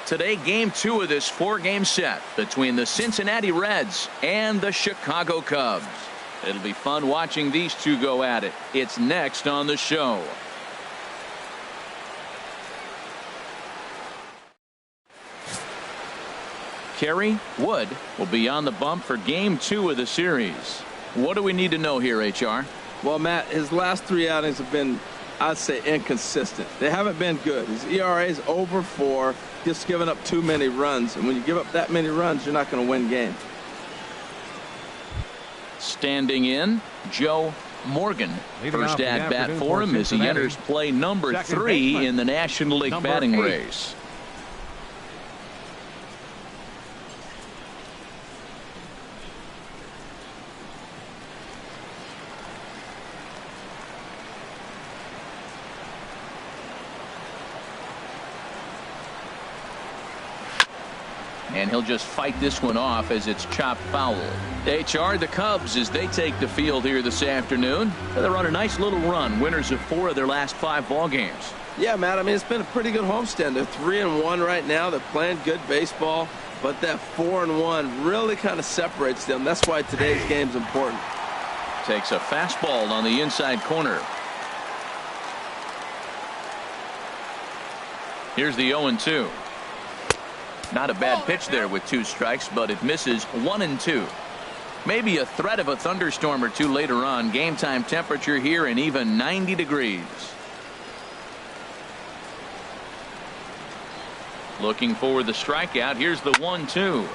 Today, game 2 of this 4-game set between the Cincinnati Reds and the Chicago Cubs. It'll be fun watching these two go at it. It's next on the show. Kerry Wood will be on the bump for game 2 of the series. What do we need to know here, HR? Well, Matt, his last 3 outings have been, I'd say, inconsistent. They haven't been good. His ERA is over 4, just giving up too many runs. And when you give up that many runs, you're not going to win games. Standing in, Joe Morgan. First at bat for him as he enters play number 3 in the National League batting race. And he'll just fight this one off as it's chopped foul. HR, the Cubs, as they take the field here this afternoon. They're on a nice little run. Winners of 4 of their last 5 ball games. Yeah, Matt, I mean, it's been a pretty good homestand. They're 3-1 right now. They're playing good baseball. But that 4-1 really kind of separates them. That's why today's game's important. Takes a fastball on the inside corner. Here's the 0-2. Not a bad pitch there with 2 strikes, but it misses 1-2. Maybe a threat of a thunderstorm or 2 later on. Game time temperature here and even 90 degrees. Looking for the strikeout. Here's the 1-2.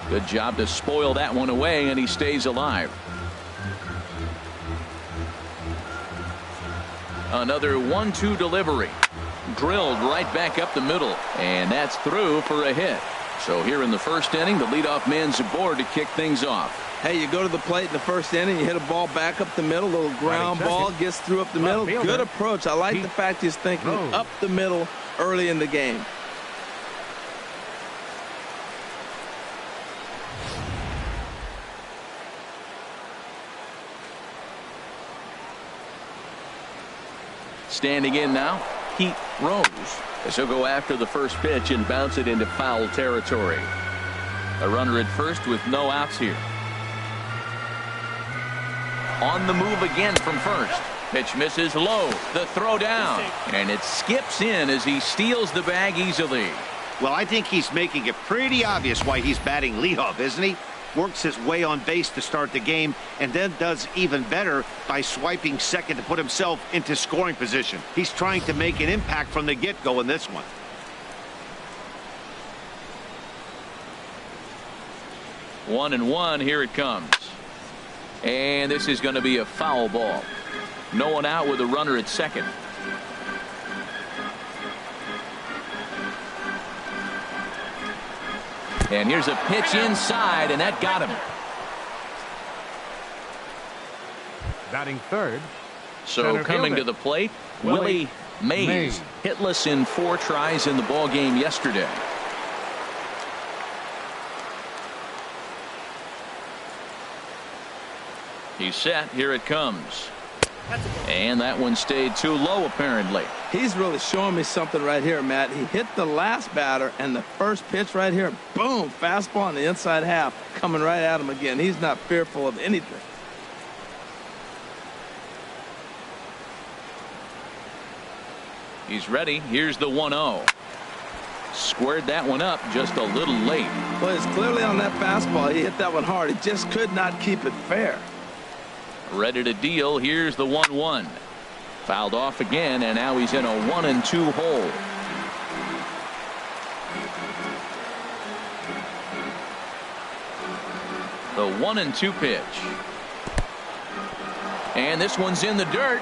Good job to spoil that one away, and he stays alive. Another 1-2 delivery. Drilled right back up the middle, and that's through for a hit. So here in the first inning, the leadoff man's aboard to kick things off. Hey, you go to the plate in the first inning, you hit a ball back up the middle, little ground ball, gets through up the middle. Good approach. I like the fact he's thinking up the middle early in the game. Standing in now, Pete Rose, as he'll go after the first pitch and bounce it into foul territory. A runner at first with no outs here. On the move again from first. Pitch misses low. The throw down. And it skips in as he steals the bag easily. Well, I think he's making it pretty obvious why he's batting leadoff, isn't he? Works his way on base to start the game and then does even better by swiping second to put himself into scoring position. He's trying to make an impact from the get-go in this one. 1-1, here it comes. And this is going to be a foul ball. No one out with a runner at second. And here's a pitch inside, and that got him. Batting third. So coming to the plate, Willie Mays. Hitless in 4 tries in the ball game yesterday. He's set. Here it comes. And that one stayed too low, apparently. He's really showing me something right here, Matt. He hit the last batter, and the first pitch right here, boom, fastball on the inside half, coming right at him again. He's not fearful of anything. He's ready. Here's the 1-0. Squared that one up just a little late. Well, it's clearly on that fastball. He hit that one hard. He just could not keep it fair. Ready to deal. Here's the 1-1. Fouled off again, and now he's in a 1-2 hole. The 1-2 pitch. And this one's in the dirt.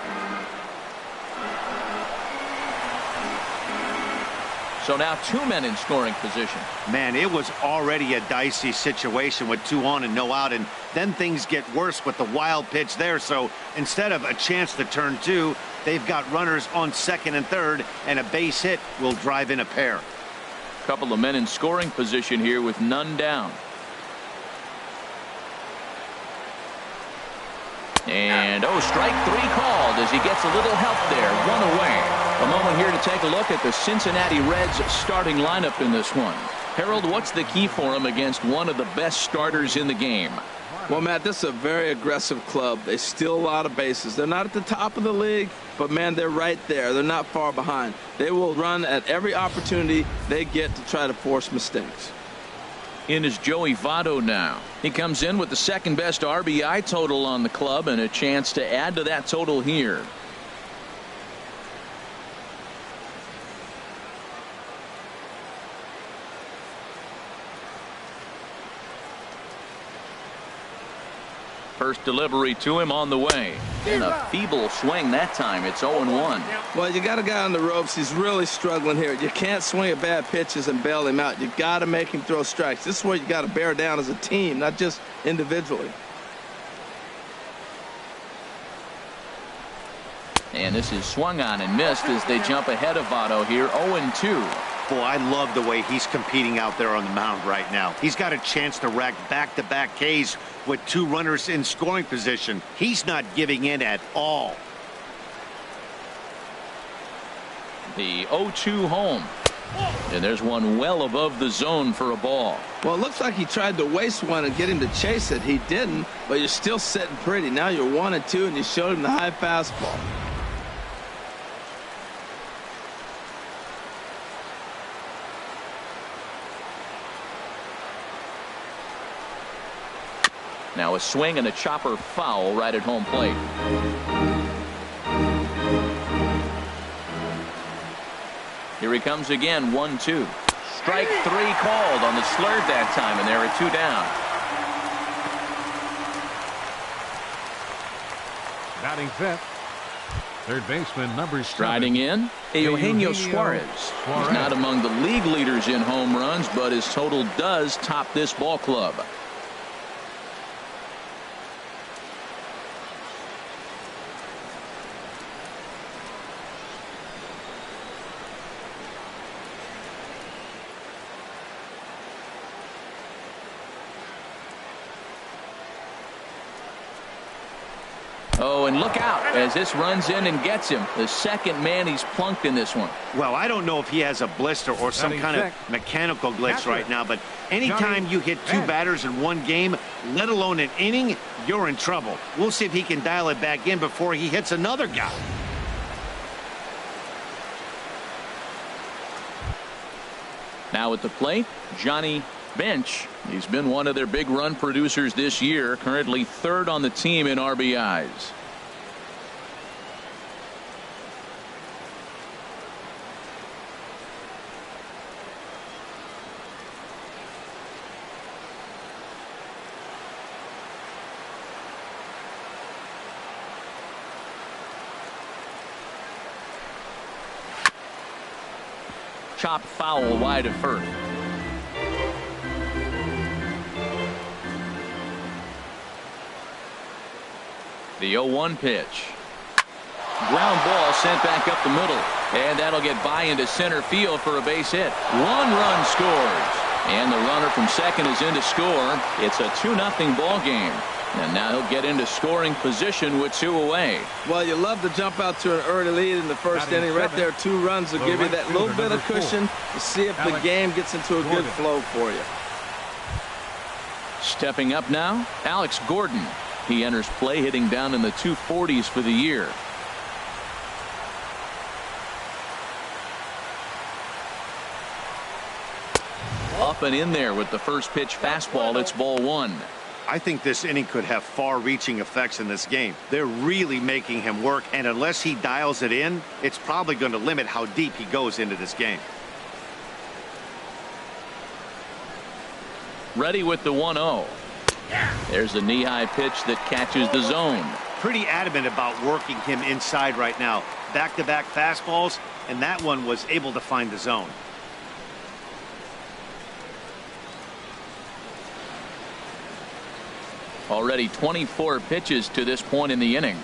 So now 2 men in scoring position. Man, it was already a dicey situation with 2 on and no out, and then things get worse with the wild pitch there. So instead of a chance to turn 2, they've got runners on second and third, and a base hit will drive in a pair. Couple of men in scoring position here with none down. And strike 3 called as he gets a little help there. 1 away. A moment here to take a look at the Cincinnati Reds starting lineup in this one. Harold, what's the key for them against one of the best starters in the game? Well, Matt, this is a very aggressive club. They steal a lot of bases. They're not at the top of the league, but, man, they're right there. They're not far behind. They will run at every opportunity they get to try to force mistakes. In is Joey Votto now. He comes in with the second best RBI total on the club and a chance to add to that total here. First delivery to him on the way. And a feeble swing that time. It's 0-1. Well, you got a guy on the ropes. He's really struggling here. You can't swing at bad pitches and bail him out. You got to make him throw strikes. This is where you got to bear down as a team, not just individually. And this is swung on and missed as they jump ahead of Votto here. 0-2. Boy, I love the way he's competing out there on the mound right now. He's got a chance to rack back-to-back Ks with two runners in scoring position. He's not giving in at all. The 0-2 home. And there's one well above the zone for a ball. Well, it looks like he tried to waste one and get him to chase it. He didn't, but you're still sitting pretty. Now you're 1-2, and you showed him the high fastball. Now a swing and a chopper foul right at home plate. Here he comes again, 1-2. Strike three called on the slurve that time, and there are two down. Batting fifth, third baseman number 7. Striding in, Eugenio Suarez. He's not among the league leaders in home runs, but his total does top this ball club. Oh, and look out as this runs in and gets him. The second man he's plunked in this one. Well, I don't know if he has a blister or some kind of mechanical glitch right now, but anytime you hit two batters in one game, let alone an inning, you're in trouble. We'll see if he can dial it back in before he hits another guy. Now at the plate, Johnny Bench. He's been one of their big run producers this year, currently third on the team in RBIs. Chop foul wide of first. The 0-1 pitch. Ground ball sent back up the middle. And that'll get by into center field for a base hit. One run scores. And the runner from second is in to score. It's a 2-0 ball game. And now he'll get into scoring position with two away. Well, you love to jump out to an early lead in the first inning. Right there, 2 runs will give you that little bit of cushion to see if the game gets into a good flow for you. Stepping up now, Alex Gordon. He enters play hitting down in the 240s for the year. Up and in there with the first pitch fastball. It's ball 1. I think this inning could have far-reaching effects in this game. They're really making him work, and unless he dials it in, it's probably going to limit how deep he goes into this game. Ready with the 1-0. There's a knee-high pitch that catches the zone. Pretty adamant about working him inside right now. Back-to-back fastballs, and that one was able to find the zone. Already 24 pitches to this point in the inning.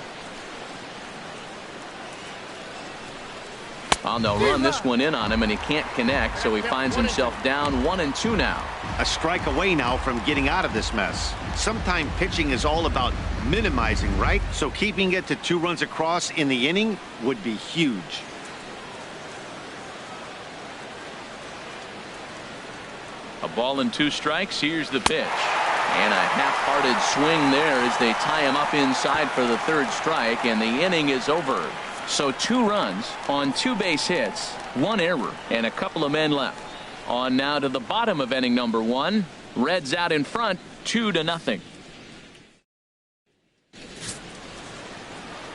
Oh, they'll run this one in on him, and he can't connect, so he finds himself down 1-2 now. A strike away now from getting out of this mess. Sometimes pitching is all about minimizing, right? So keeping it to 2 runs across in the inning would be huge. A ball and 2 strikes. Here's the pitch. And a half-hearted swing there as they tie him up inside for the 3rd strike, and the inning is over. So 2 runs on 2 base hits, 1 error, and a couple of men left. On now to the bottom of inning number 1. Reds out in front, 2-0.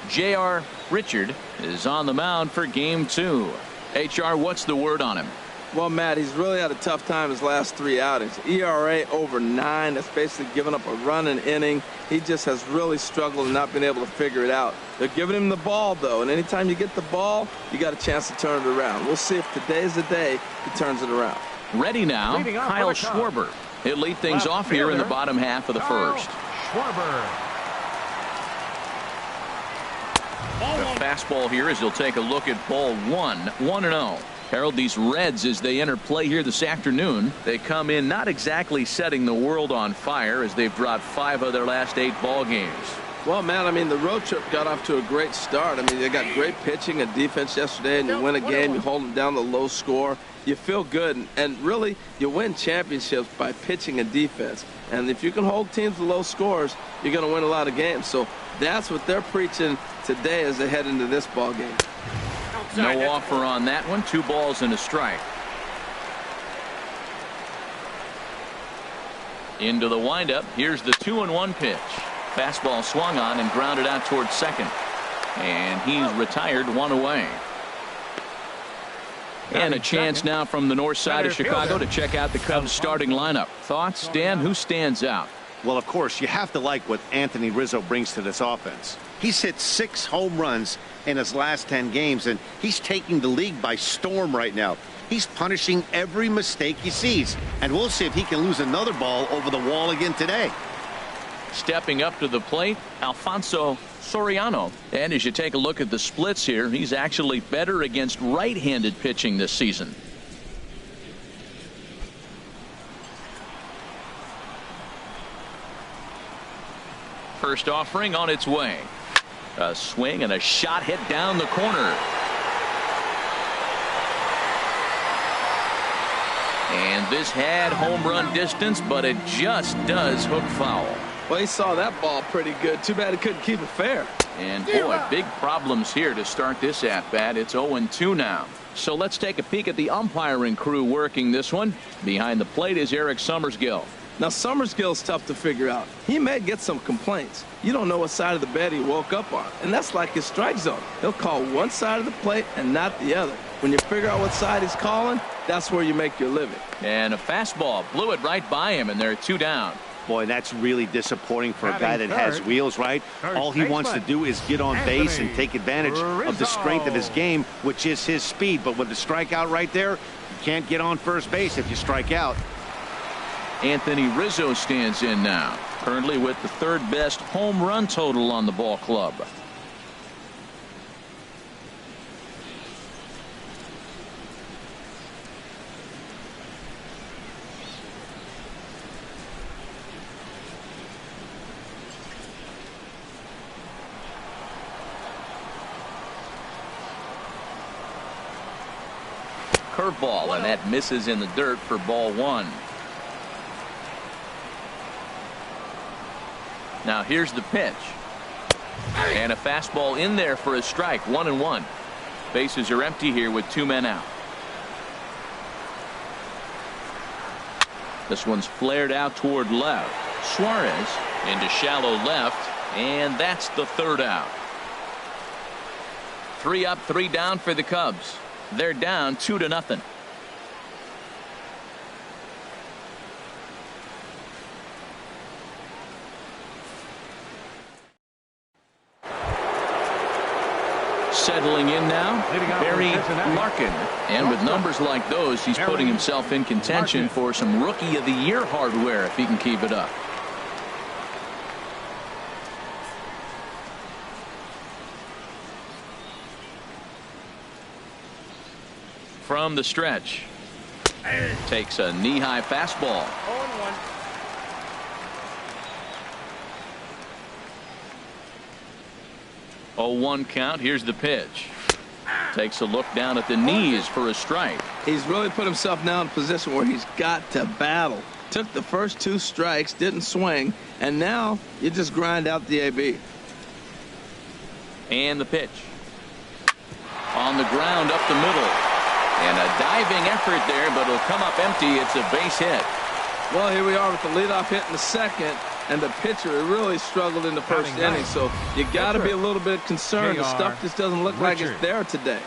J.R. Richard is on the mound for game 2. HR, what's the word on him? Well, Matt, he's really had a tough time his last 3 outings. ERA over 9. That's basically giving up a run an inning. He just has really struggled and not been able to figure it out. They're giving him the ball, though, and anytime you get the ball, you got a chance to turn it around. We'll see if today's the day he turns it around. Ready now, Kyle Schwarber. He'll lead things off here in the bottom half of the 1st. Schwarber. The fastball here as he'll take a look at ball 1. 1-0. Harold, these Reds, as they enter play here this afternoon, they come in not exactly setting the world on fire as they've dropped 5 of their last 8 ball games. Well, man, I mean, the road trip got off to a great start. I mean, they got great pitching and defense yesterday, and you win a game, you hold them down to low score. You feel good, and really, you win championships by pitching and defense. And if you can hold teams to low scores, you're going to win a lot of games. So that's what they're preaching today as they head into this ball game. No offer on that one. 2 balls and a strike. Into the windup. Here's the 2-1 pitch. Fastball swung on and grounded out towards second. And he's retired 1 away. And a chance now from the north side of Chicago to check out the Cubs starting lineup. Thoughts, Dan? Who stands out? Well, of course, you have to like what Anthony Rizzo brings to this offense. He's hit 6 home runs in his last 10 games, and he's taking the league by storm right now. He's punishing every mistake he sees, and we'll see if he can lose another ball over the wall again today. Stepping up to the plate, Alfonso Soriano. And as you take a look at the splits here, he's actually better against right-handed pitching this season. First offering on its way. A swing and a shot hit down the corner. And this had home run distance, but it just does hook foul. Well, he saw that ball pretty good. Too bad he couldn't keep it fair. And boy, big problems here to start this at-bat. It's 0-2 now. So let's take a peek at the umpiring crew working this one. Behind the plate is Eric Summersgill. Now, Summersgill's tough to figure out. He may get some complaints. You don't know what side of the bed he woke up on, and that's like his strike zone. He'll call one side of the plate and not the other. When you figure out what side he's calling, that's where you make your living. And a fastball blew it right by him, and they're 2 down. Boy, that's really disappointing for a guy that has wheels, right? All he wants to do is get on base and take advantage of the strength of his game, which is his speed. But with the strikeout right there, you can't get on first base if you strike out. Anthony Rizzo stands in now, currently with the 3rd best home run total on the ball club. Curveball, and that misses in the dirt for ball 1. Now here's the pitch. And a fastball in there for a strike. 1-1. Bases are empty here with 2 men out. This one's flared out toward left. Suarez into shallow left, and that's the 3rd out. 3 up, 3 down for the Cubs. They're down 2-0. Settling in now, Barry Larkin. And with numbers like those, he's putting himself in contention for some Rookie of the Year hardware if he can keep it up. From the stretch, takes a knee-high fastball. 0-1 count. Here's the pitch. Takes a look down at the knees for a strike. He's really put himself now in a position where he's got to battle. Took the first 2 strikes, didn't swing, and now you just grind out the AB. And the pitch. On the ground up the middle. And a diving effort there, but it'll come up empty. It's a base hit. Well, here we are with the leadoff hit in the second, and the pitcher really struggled in the first inning, so you got to be a little bit concerned. The stuff just doesn't look like it's there today.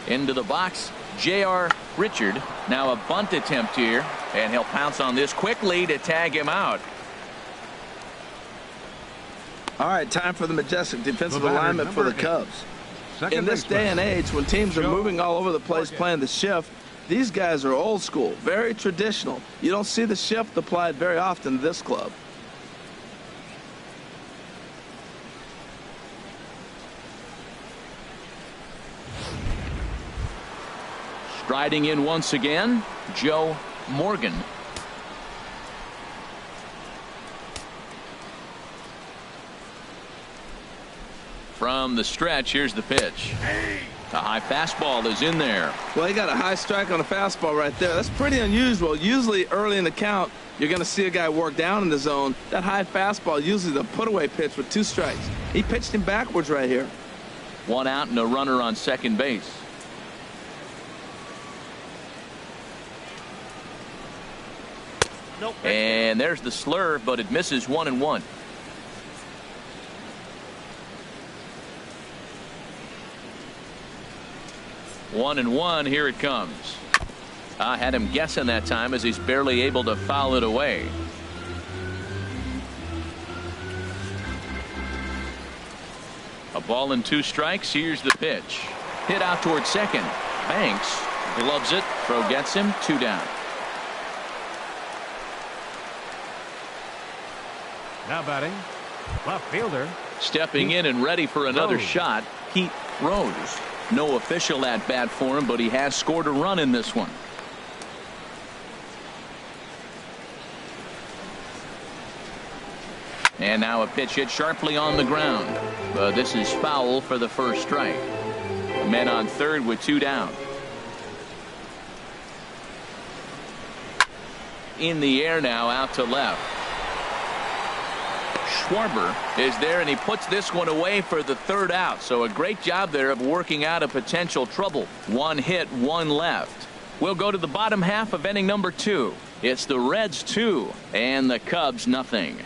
Into the box, J.R. Richard. Now a bunt attempt here, and he'll pounce on this quickly to tag him out. All right, time for the majestic defensive alignment for the Cubs. In this day and age, when teams are moving all over the place playing the shift, these guys are old school, very traditional. You don't see the shift applied very often to this club. Striding in once again, Joe Morgan. From the stretch, here's the pitch. The high fastball is in there. Well, he got a high strike on a fastball right there. That's pretty unusual. Usually early in the count, you're going to see a guy work down in the zone. That high fastball, usually the put-away pitch with 2 strikes. He pitched him backwards right here. 1 out and a runner on second base. And there's the slurve, but it misses 1-1. One and one, here it comes. I had him guessing that time as he's barely able to foul it away. A ball and 2 strikes. Here's the pitch. Hit out towards second. Banks gloves it. Throw gets him. 2 down. Now batting, left fielder. Stepping in and ready for another shot, Pete Rose. No official at bat for him, but he has scored a run in this one. And now a pitch hit sharply on the ground. This is foul for the first strike. Men on third with 2 down. In the air now, out to left. Schwarber is there, and he puts this one away for the 3rd out. So a great job there of working out a potential trouble. 1 hit, 1 left. We'll go to the bottom half of inning number 2. It's the Reds 2 and the Cubs nothing.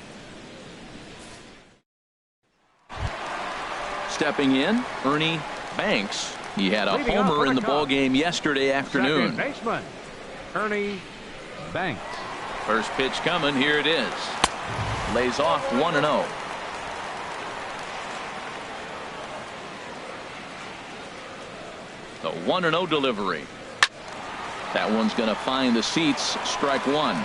Stepping in, Ernie Banks. He had a homer in the ball game yesterday afternoon. Second baseman, Ernie Banks. First pitch coming. Here it is. Lays off 1-0. The 1-0 delivery. That one's going to find the seats. Strike 1.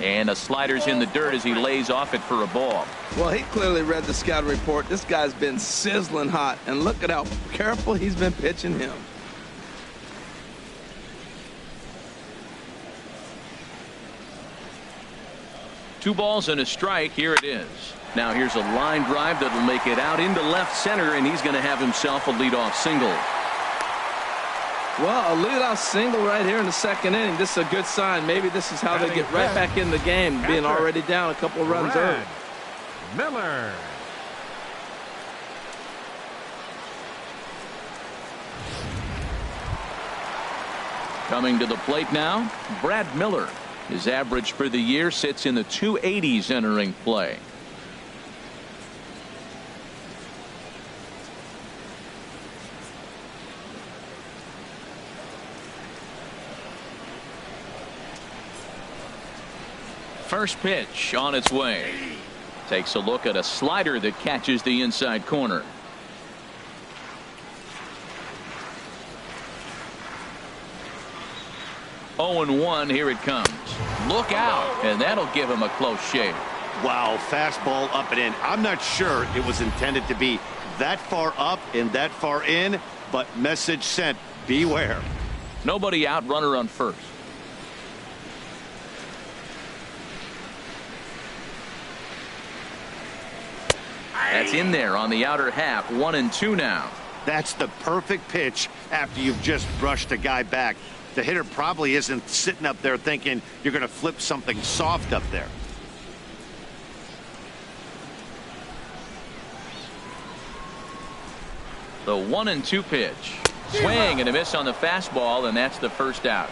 And a slider's in the dirt as he lays off it for a ball. Well, he clearly read the scouting report. This guy's been sizzling hot, and look at how careful he's been pitching him. Two balls and a strike. Here it is. Now here's a line drive that'll make it out into left center, and he's going to have himself a leadoff single. Well, a leadoff single right here in the second inning. This is a good sign. Maybe this is how they get right back in the game, being already down a couple of runs early. Miller. Coming to the plate now, Brad Miller. His average for the year sits in the 280s entering play. First pitch on its way. Takes a look at a slider that catches the inside corner. Oh and 1, here it comes. Look out, and that'll give him a close shave. Wow, fastball up and in. I'm not sure it was intended to be that far up and that far in, but message sent, beware. Nobody out, runner on first. That's in there on the outer half. 1-2 now. That's the perfect pitch after you've just brushed a guy back. The hitter probably isn't sitting up there thinking you're going to flip something soft up there. The 1-2 pitch. Swing and a miss on the fastball, and that's the first out.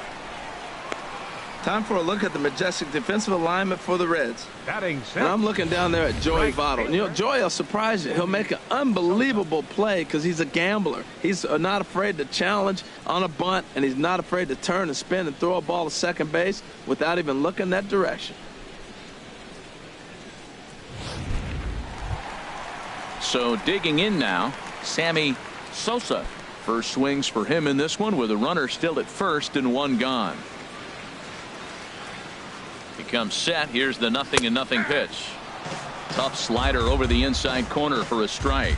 Time for a look at the majestic defensive alignment for the Reds. Batting And center. I'm looking down there at Joey Votto. You know, Joey will surprise you. He'll make an unbelievable play because he's a gambler. He's not afraid to challenge on a bunt, and he's not afraid to turn and spin and throw a ball to second base without even looking that direction. So digging in now, Sammy Sosa. First swings for him in this one with a runner still at first and one gone. He comes set. Here's the 0-0 pitch. Tough slider over the inside corner for a strike.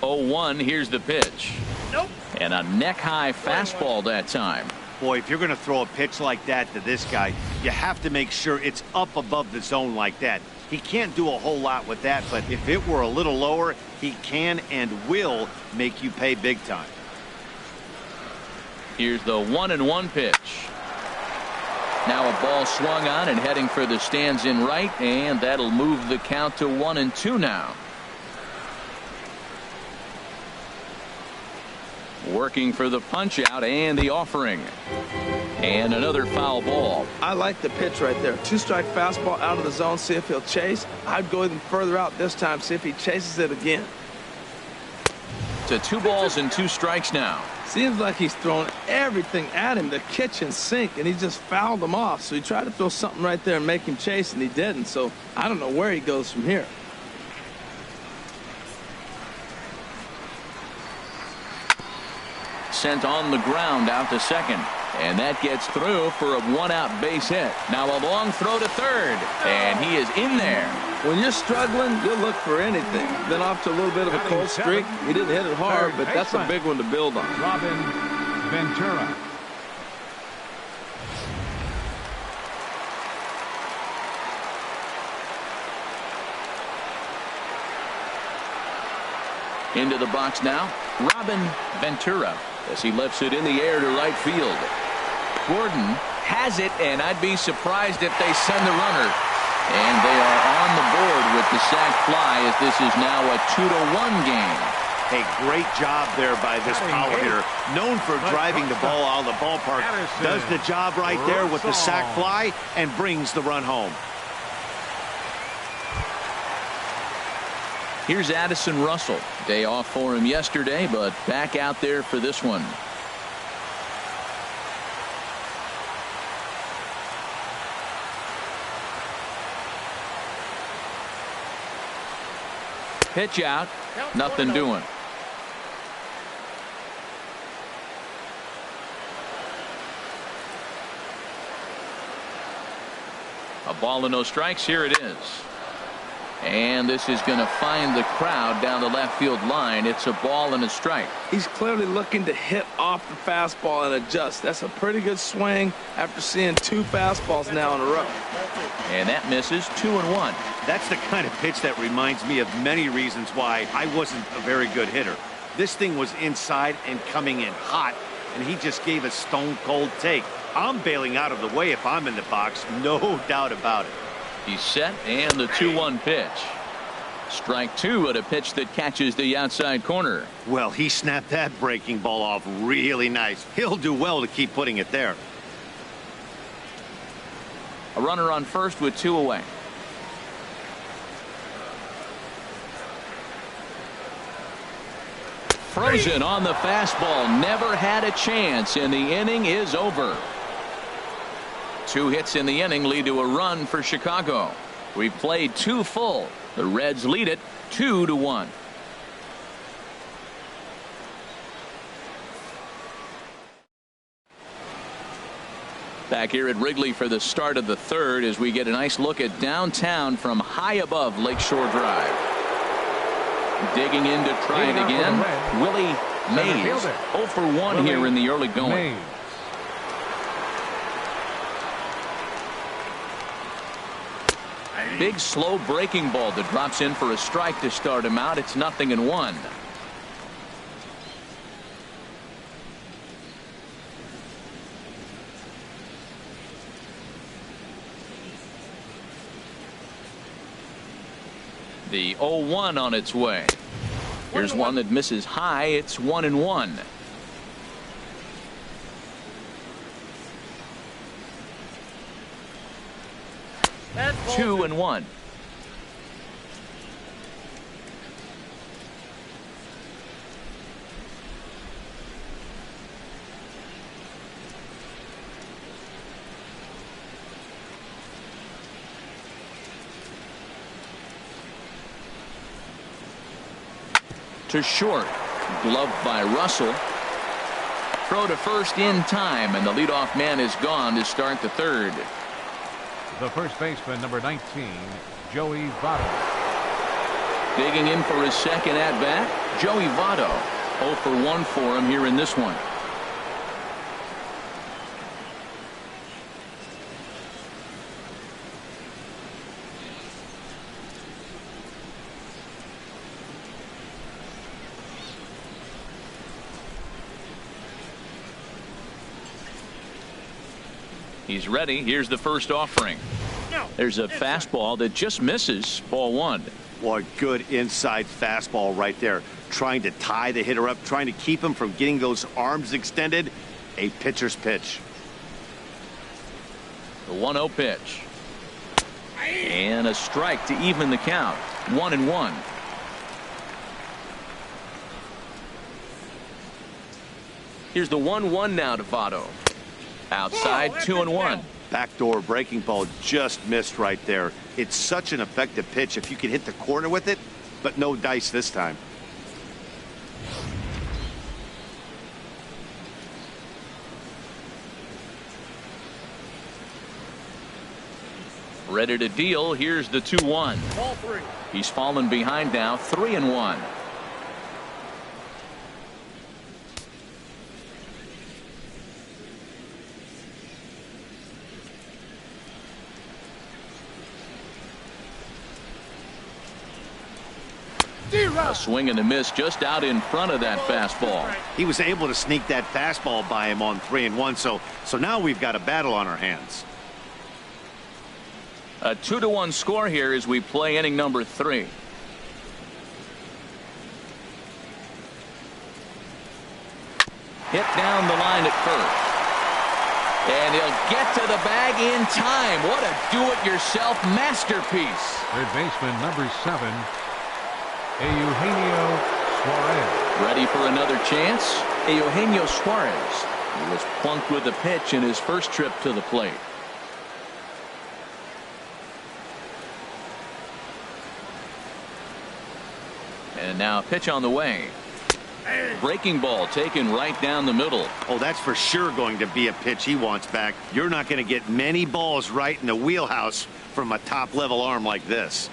Oh, 1. Here's the pitch. Nope. And a neck high fastball that time. Boy, if you're going to throw a pitch like that to this guy, you have to make sure it's up above the zone like that. He can't do a whole lot with that, but if it were a little lower, he can and will make you pay big time. Here's the 1-1 pitch. Now a ball swung on and heading for the stands in right, and that'll move the count to 1-2 now. Working for the punch out and the offering. And another foul ball. I like the pitch right there. Two-strike fastball out of the zone, see if he'll chase. I'd go even further out this time, see if he chases it again. To 2 balls and 2 strikes now. Seems like he's throwing everything at him, the kitchen sink, and he just fouled them off. So he tried to throw something right there and make him chase, and he didn't. So I don't know where he goes from here. Sent on the ground out to second. And that gets through for a 1-out base hit. Now a long throw to third. And he is in there. When you're struggling, you'll look for anything. Then off to a little bit of a cold streak. He didn't hit it hard, but that's a big one to build on. Robin Ventura. Into the box now, Robin Ventura, as he lifts it in the air to right field. Gordon has it, and I'd be surprised if they send the runner. And they are on the board with the sac fly, as this is now a 2-1 game. Hey, great job there by this power hitter. Known for driving the ball out of the ballpark. Does the job right there with the sac fly and brings the run home. Here's Addison Russell. Day off for him yesterday, but back out there for this one. Pitch out. Nothing doing. A ball and no strikes. Here it is. And this is going to find the crowd down the left field line. It's a ball and a strike. He's clearly looking to hit off the fastball and adjust. That's a pretty good swing after seeing 2 fastballs now in a row. And that misses. 2-1. That's the kind of pitch that reminds me of many reasons why I wasn't a very good hitter. This thing was inside and coming in hot, and he just gave a stone cold take. I'm bailing out of the way if I'm in the box, no doubt about it. He's set, and the 2-1 pitch. Strike 2 at a pitch that catches the outside corner. Well, he snapped that breaking ball off really nice. He'll do well to keep putting it there. A runner on first with 2 away. Frozen on the fastball. Never had a chance, and the inning is over. 2 hits in the inning lead to a run for Chicago. We've played 2 full. The Reds lead it 2-1. Back here at Wrigley for the start of the third as we get a nice look at downtown from high above Lakeshore Drive. Digging in to try it again. Willie Mays 0 for 1 here in the early going. Big slow breaking ball that drops in for a strike to start him out. It's 0-1. The 0-1 on its way. Here's one that misses high. It's 1-1. That's 2-1. To short. Gloved by Russell. Throw to first in time, and the leadoff man is gone to start the third. The first baseman, number 19, Joey Votto. Digging in for his second at bat, Joey Votto. 0 for 1 for him here in this one. He's ready. Here's the first offering. There's a fastball that just misses. Ball 1. Boy, good inside fastball right there. Trying to tie the hitter up, trying to keep him from getting those arms extended. A pitcher's pitch. The 1-0 pitch. And a strike to even the count. 1-1. Here's the 1-1 now to Votto. Outside, 2-1. Backdoor breaking ball just missed right there. It's such an effective pitch if you can hit the corner with it, but no dice this time. Ready to deal. Here's the 2-1. Ball 3. He's fallen behind now. 3-1. A swing and a miss just out in front of that fastball. He was able to sneak that fastball by him on 3-1. So now we've got a battle on our hands. A 2-1 score here as we play inning number 3. Hit down the line at first. And he'll get to the bag in time. What a do-it-yourself masterpiece. Third baseman, number 7, Eugenio Suarez. Ready for another chance? Eugenio Suarez. He was plunked with a pitch in his first trip to the plate. And now a pitch on the way. Breaking ball taken right down the middle. Oh, that's for sure going to be a pitch he wants back. You're not going to get many balls right in the wheelhouse from a top-level arm like this.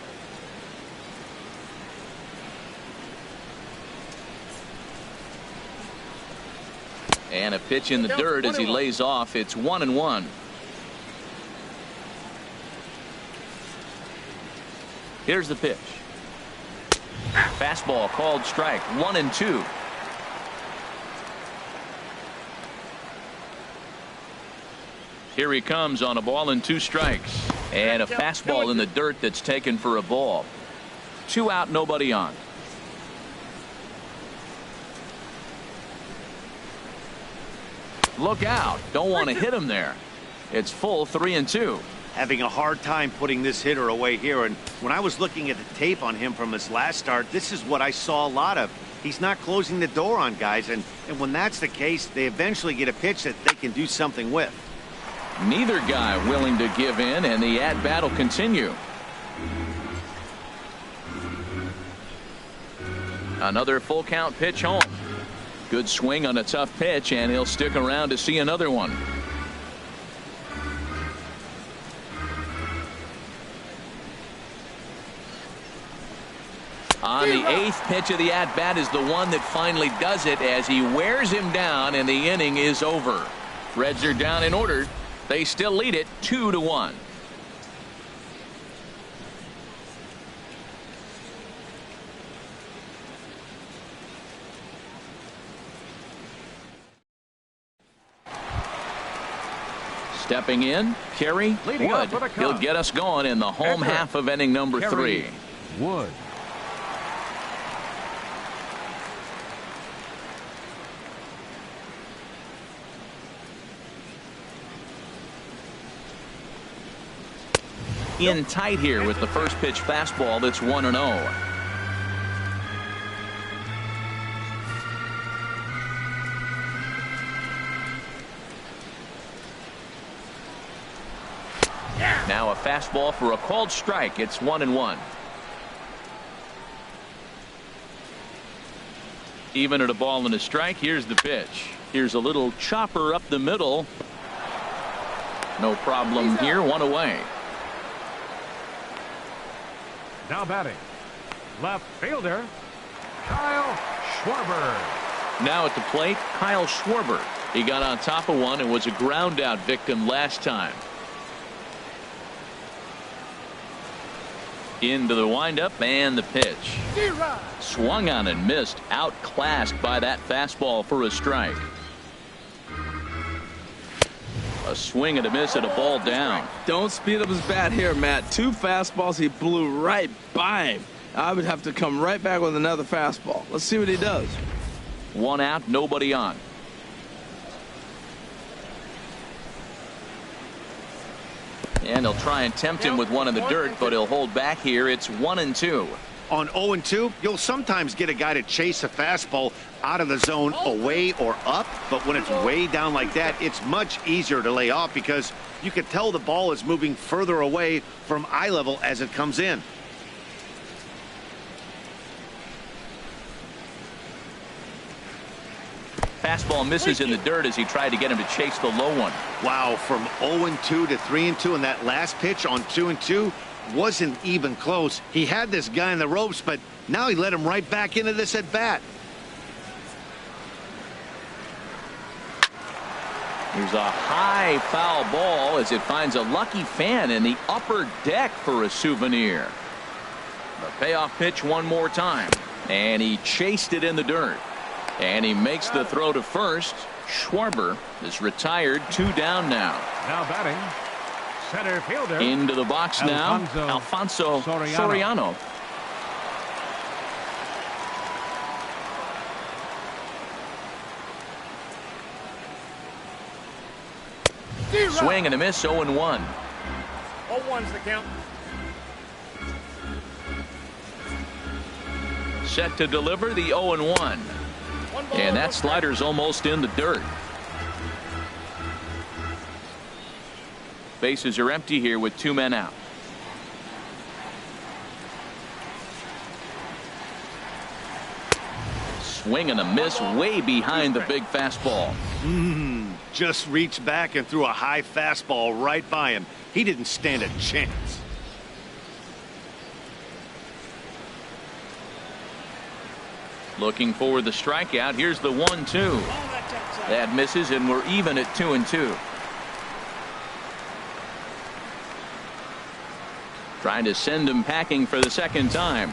And a pitch in the dirt as he lays off. It's 1-1. Here's the pitch. Fastball called strike. 1-2. Here he comes on a ball and 2 strikes. And a fastball in the dirt that's taken for a ball. 2 out, nobody on. Look out. Don't want to hit him there. It's full 3-2. Having a hard time putting this hitter away here. And when I was looking at the tape on him from his last start, this is what I saw a lot of. He's not closing the door on guys. And when that's the case, they eventually get a pitch that they can do something with. Neither guy willing to give in, and the at-bat will continue. Another full count pitch home. Good swing on a tough pitch, and he'll stick around to see another one. On the 8th pitch of the at-bat is the one that finally does it as he wears him down, and the inning is over. Reds are down in order. They still lead it 2-1. Stepping in, Kerry Wood. He'll get us going in the home half of inning number 3. Wood. In tight here with the first pitch fastball that's 1-0. Now a fastball for a called strike. It's 1-1. Even at a ball and a strike, here's the pitch. Here's a little chopper up the middle. No problem here. 1 away. Now batting, left fielder, Kyle Schwarber. Now at the plate, Kyle Schwarber. He got on top of one and was a ground out victim last time. Into the windup and the pitch. Swung on and missed. Outclassed by that fastball for a strike. A swing and a miss at a ball down. Don't speed up his bat here, Matt. 2 fastballs. He blew right by him. I would have to come right back with another fastball. Let's see what he does. 1 out, nobody on. And he'll try and tempt him with one in the dirt, but he'll hold back here. It's 1-2. On 0-2, you'll sometimes get a guy to chase a fastball out of the zone away or up, but when it's way down like that, it's much easier to lay off because you can tell the ball is moving further away from eye level as it comes in. Fastball misses in the dirt as he tried to get him to chase the low one. Wow, from 0-2 to 3-2, and that last pitch on 2-2 wasn't even close. He had this guy in the ropes, but now he let him right back into this at bat. Here's a high foul ball as it finds a lucky fan in the upper deck for a souvenir. The payoff pitch one more time, and he chased it in the dirt. And he makes the throw to first. Schwarber is retired. 2 down now. Now batting, center fielder. Into the box now, Alfonso Soriano. Swing and a miss. 0-1. 0-1's the count. Set to deliver the 0-1. And that slider's almost in the dirt. Bases are empty here with 2 men out. Swing and a miss way behind the big fastball. Just reached back and threw a high fastball right by him. He didn't stand a chance. Looking for the strikeout. Here's the 1-2. That misses, and we're even at 2-2. Trying to send him packing for the second time.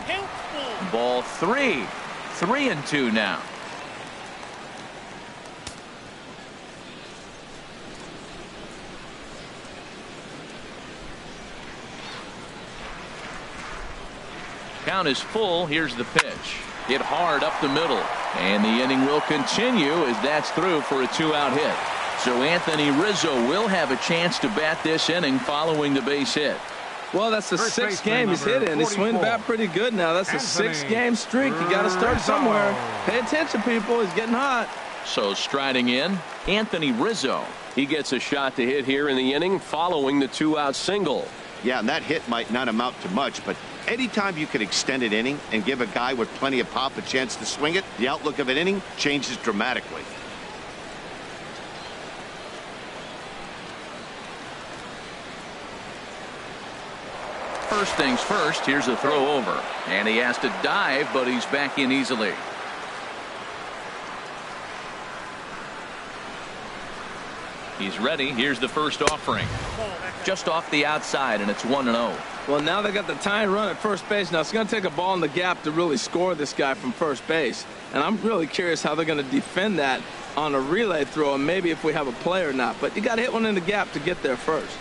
Ball 3. 3-2 now. Count is full. Here's the pitch. Hit hard up the middle, and the inning will continue as that's through for a 2-out hit. So Anthony Rizzo will have a chance to bat this inning following the base hit. Well, that's the 6th game he's hit in. He's swinging back pretty good now. That's a 6-game streak. You got to start somewhere. Pay attention, people. He's getting hot. So striding in, Anthony Rizzo. He gets a shot to hit here in the inning following the 2-out single. Yeah, and that hit might not amount to much, but anytime you can extend an inning and give a guy with plenty of pop a chance to swing it, the outlook of an inning changes dramatically. First things first, here's a throw over. And he has to dive, but he's back in easily. He's ready. Here's the first offering. Just off the outside, and it's 1-0. Well, now they got the tying run at first base. Now it's going to take a ball in the gap to really score this guy from first base. And I'm really curious how they're going to defend that on a relay throw, and maybe if we have a play or not. But you got to hit one in the gap to get there first.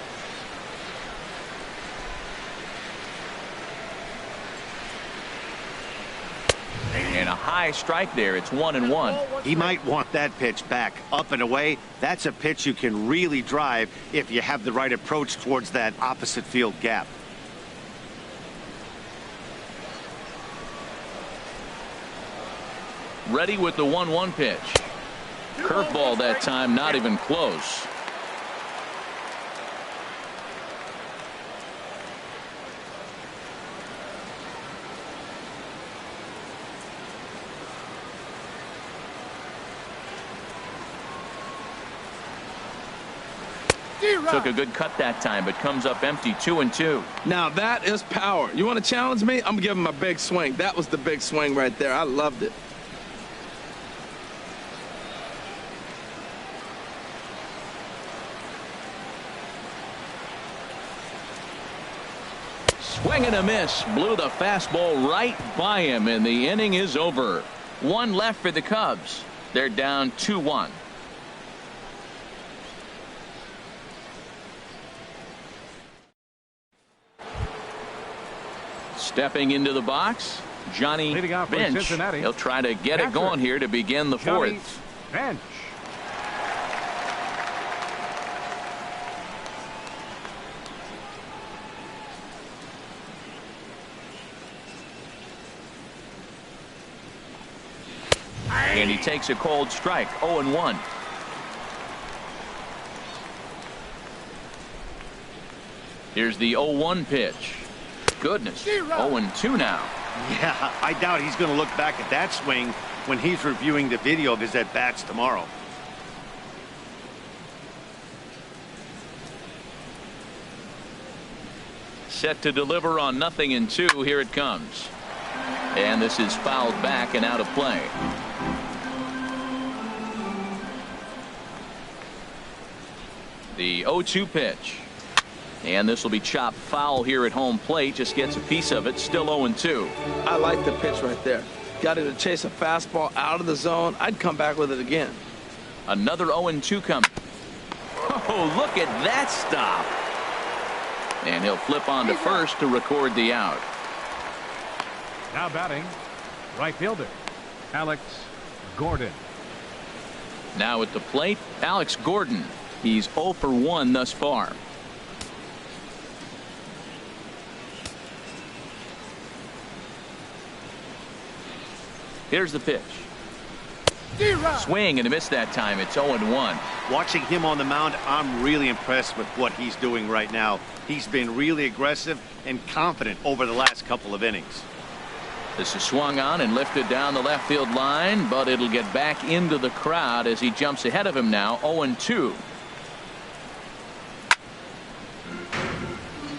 And a high strike there. It's 1-1. He might want that pitch back up and away. That's a pitch you can really drive if you have the right approach towards that opposite field gap. Ready with the 1-1 pitch. Curveball that time, not even close. Took a good cut that time, but comes up empty. 2-2. Now that is power. You want to challenge me? I'm giving him a big swing. That was the big swing right there. I loved it. Swing and a miss. Blew the fastball right by him, and the inning is over. One left for the Cubs. They're down 2-1. Stepping into the box, Johnny Bench. Cincinnati. He'll try to get it going here to begin the fourth. Bench. And he takes a cold strike. 0-1. Here's the 0-1 pitch. Goodness. 0-2 now. Yeah, I doubt he's going to look back at that swing when he's reviewing the video of his at-bats tomorrow. Set to deliver on 0-2. Here it comes. And this is fouled back and out of play. The 0-2 pitch. And this will be chopped foul here at home plate. Just gets a piece of it. Still 0-2. I like the pitch right there. Got him to chase a fastball out of the zone. I'd come back with it again. Another 0-2 coming. Oh, look at that stop. And he'll flip on to first to record the out. Now batting, right fielder, Alex Gordon. Now at the plate, Alex Gordon. He's 0 for 1 thus far. Here's the pitch. Swing and a miss that time. It's 0-1. Watching him on the mound, I'm really impressed with what he's doing right now. He's been really aggressive and confident over the last couple of innings. This is swung on and lifted down the left field line, but it'll get back into the crowd as he jumps ahead of him now. 0-2.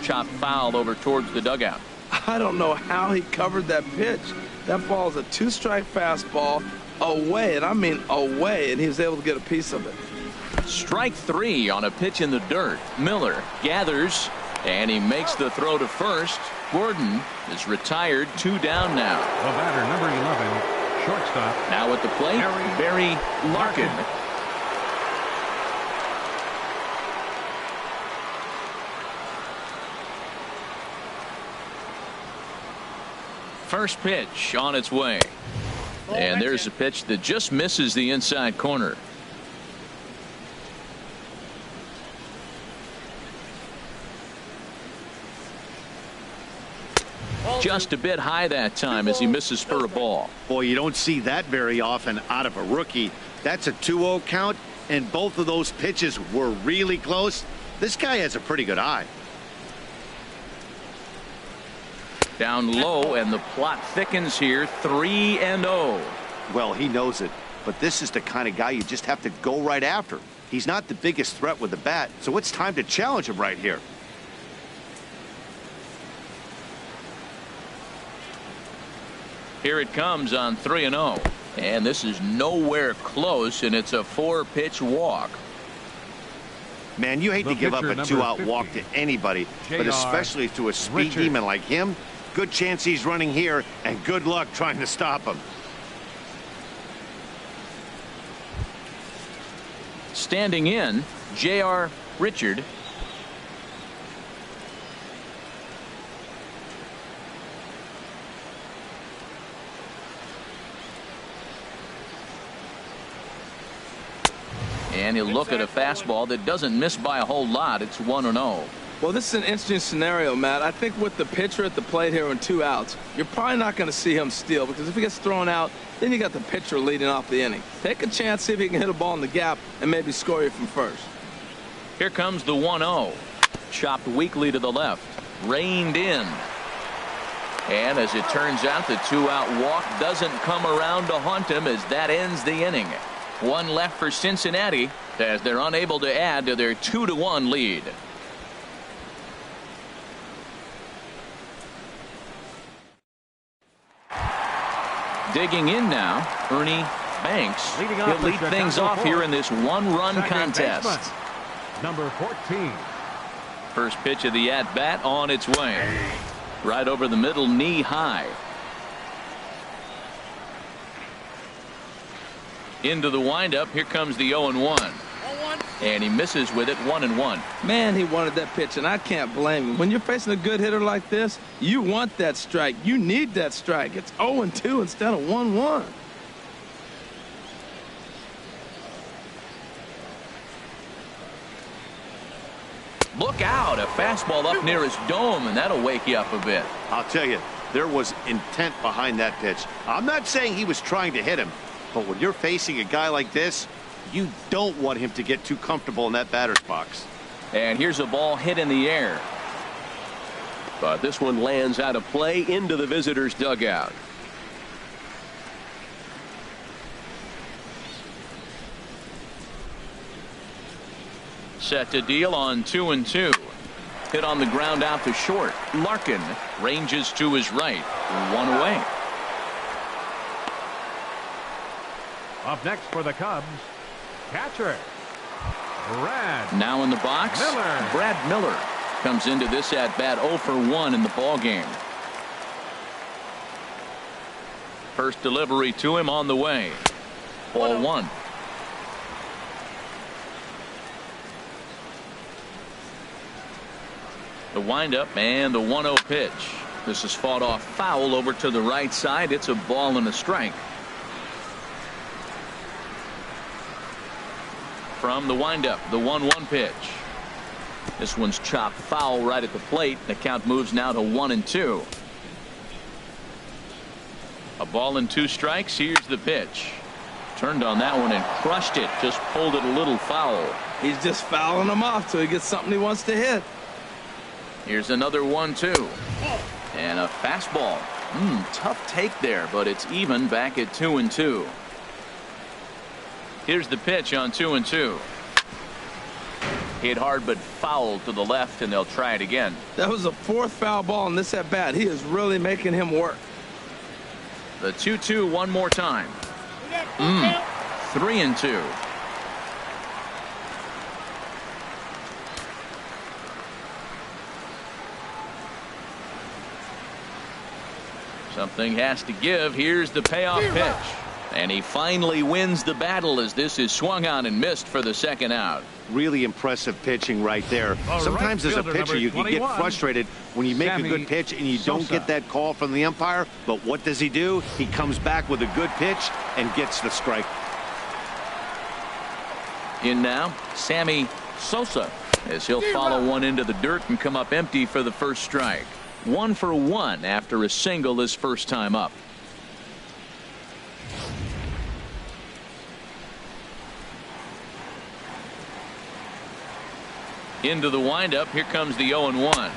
Chop foul over towards the dugout. I don't know how he covered that pitch. That ball is a two-strike fastball away, and I mean away, and he was able to get a piece of it. Strike 3 on a pitch in the dirt. Miller gathers, and he makes the throw to first. Gordon is retired. 2 down now. The batter, number 11, shortstop. Now at the plate, Barry Larkin. First pitch on its way. And there's a pitch that just misses the inside corner. Just a bit high that time as he misses for a ball. Boy, you don't see that very often out of a rookie. That's a 2-0 count, and both of those pitches were really close. This guy has a pretty good eye. Down low, and the plot thickens here. 3-0. Well, he knows it, but this is the kind of guy you just have to go right after. He's not the biggest threat with the bat, so it's time to challenge him right here. Here it comes on 3-0. And this is nowhere close, and it's a 4-pitch walk. Man, you hate to give up a 2-out walk to anybody, but especially to a speed demon like him. Good chance he's running here, and good luck trying to stop him. Standing in, J.R. Richard. And he'll look at a fastball that doesn't miss by a whole lot. It's 1-0. Well, this is an interesting scenario, Matt. I think with the pitcher at the plate here on 2 outs, you're probably not going to see him steal, because if he gets thrown out, then you got the pitcher leading off the inning. Take a chance, see if he can hit a ball in the gap and maybe score you from first. Here comes the 1-0. Chopped weakly to the left. Reined in. And as it turns out, the 2-out walk doesn't come around to haunt him as that ends the inning. One left for Cincinnati as they're unable to add to their 2-1 lead. Digging in now, Ernie Banks. He'll lead things off here in this one-run contest. Number 14. First pitch of the at-bat on its way. Right over the middle, knee high. Into the windup. Here comes the 0-1. And he misses with it, 1-1. Man, he wanted that pitch, and I can't blame him. When you're facing a good hitter like this, you want that strike. You need that strike. It's 0-2 instead of 1-1. Look out, a fastball up near his dome, and that'll wake you up a bit. I'll tell you, there was intent behind that pitch. I'm not saying he was trying to hit him, but when you're facing a guy like this, you don't want him to get too comfortable in that batter's box. And here's a ball hit in the air. But this one lands out of play into the visitor's dugout. Set to deal on 2-2. Hit on the ground out to short. Larkin ranges to his right. One away. Up next for the Cubs, catcher Brad. Now in the box, Miller. Brad Miller comes into this at bat 0 for 1 in the ball game. First delivery to him on the way. Ball 1. The windup and the 1-0 pitch. This is fought off foul over to the right side. It's a ball and a strike. From the windup, the 1-1 pitch. This one's chopped foul right at the plate. The count moves now to 1-2. A ball and 2 strikes. Here's the pitch. Turned on that one and crushed it. Just pulled it a little foul. He's just fouling him off till he gets something he wants to hit. Here's another 1-2. And a fastball. Tough take there, but it's even back at 2-2. Here's the pitch on 2-2. Hit hard but foul to the left, and they'll try it again. That was the 4th foul ball in this at bat. He is really making him work. The 2-2 one more time. 3-2. Something has to give. Here's the payoff pitch. And he finally wins the battle as this is swung on and missed for the 2nd out. Really impressive pitching right there. Sometimes as a pitcher you can get frustrated when you make Sammy, a good pitch and you don't Sosa. get that call from the umpire. But what does he do? He comes back with a good pitch and gets the strike. In now, Sammy Sosa, as he'll follow one into the dirt and come up empty for the first strike. 1 for 1 after a single his first time up. Into the windup. Here comes the 0-1.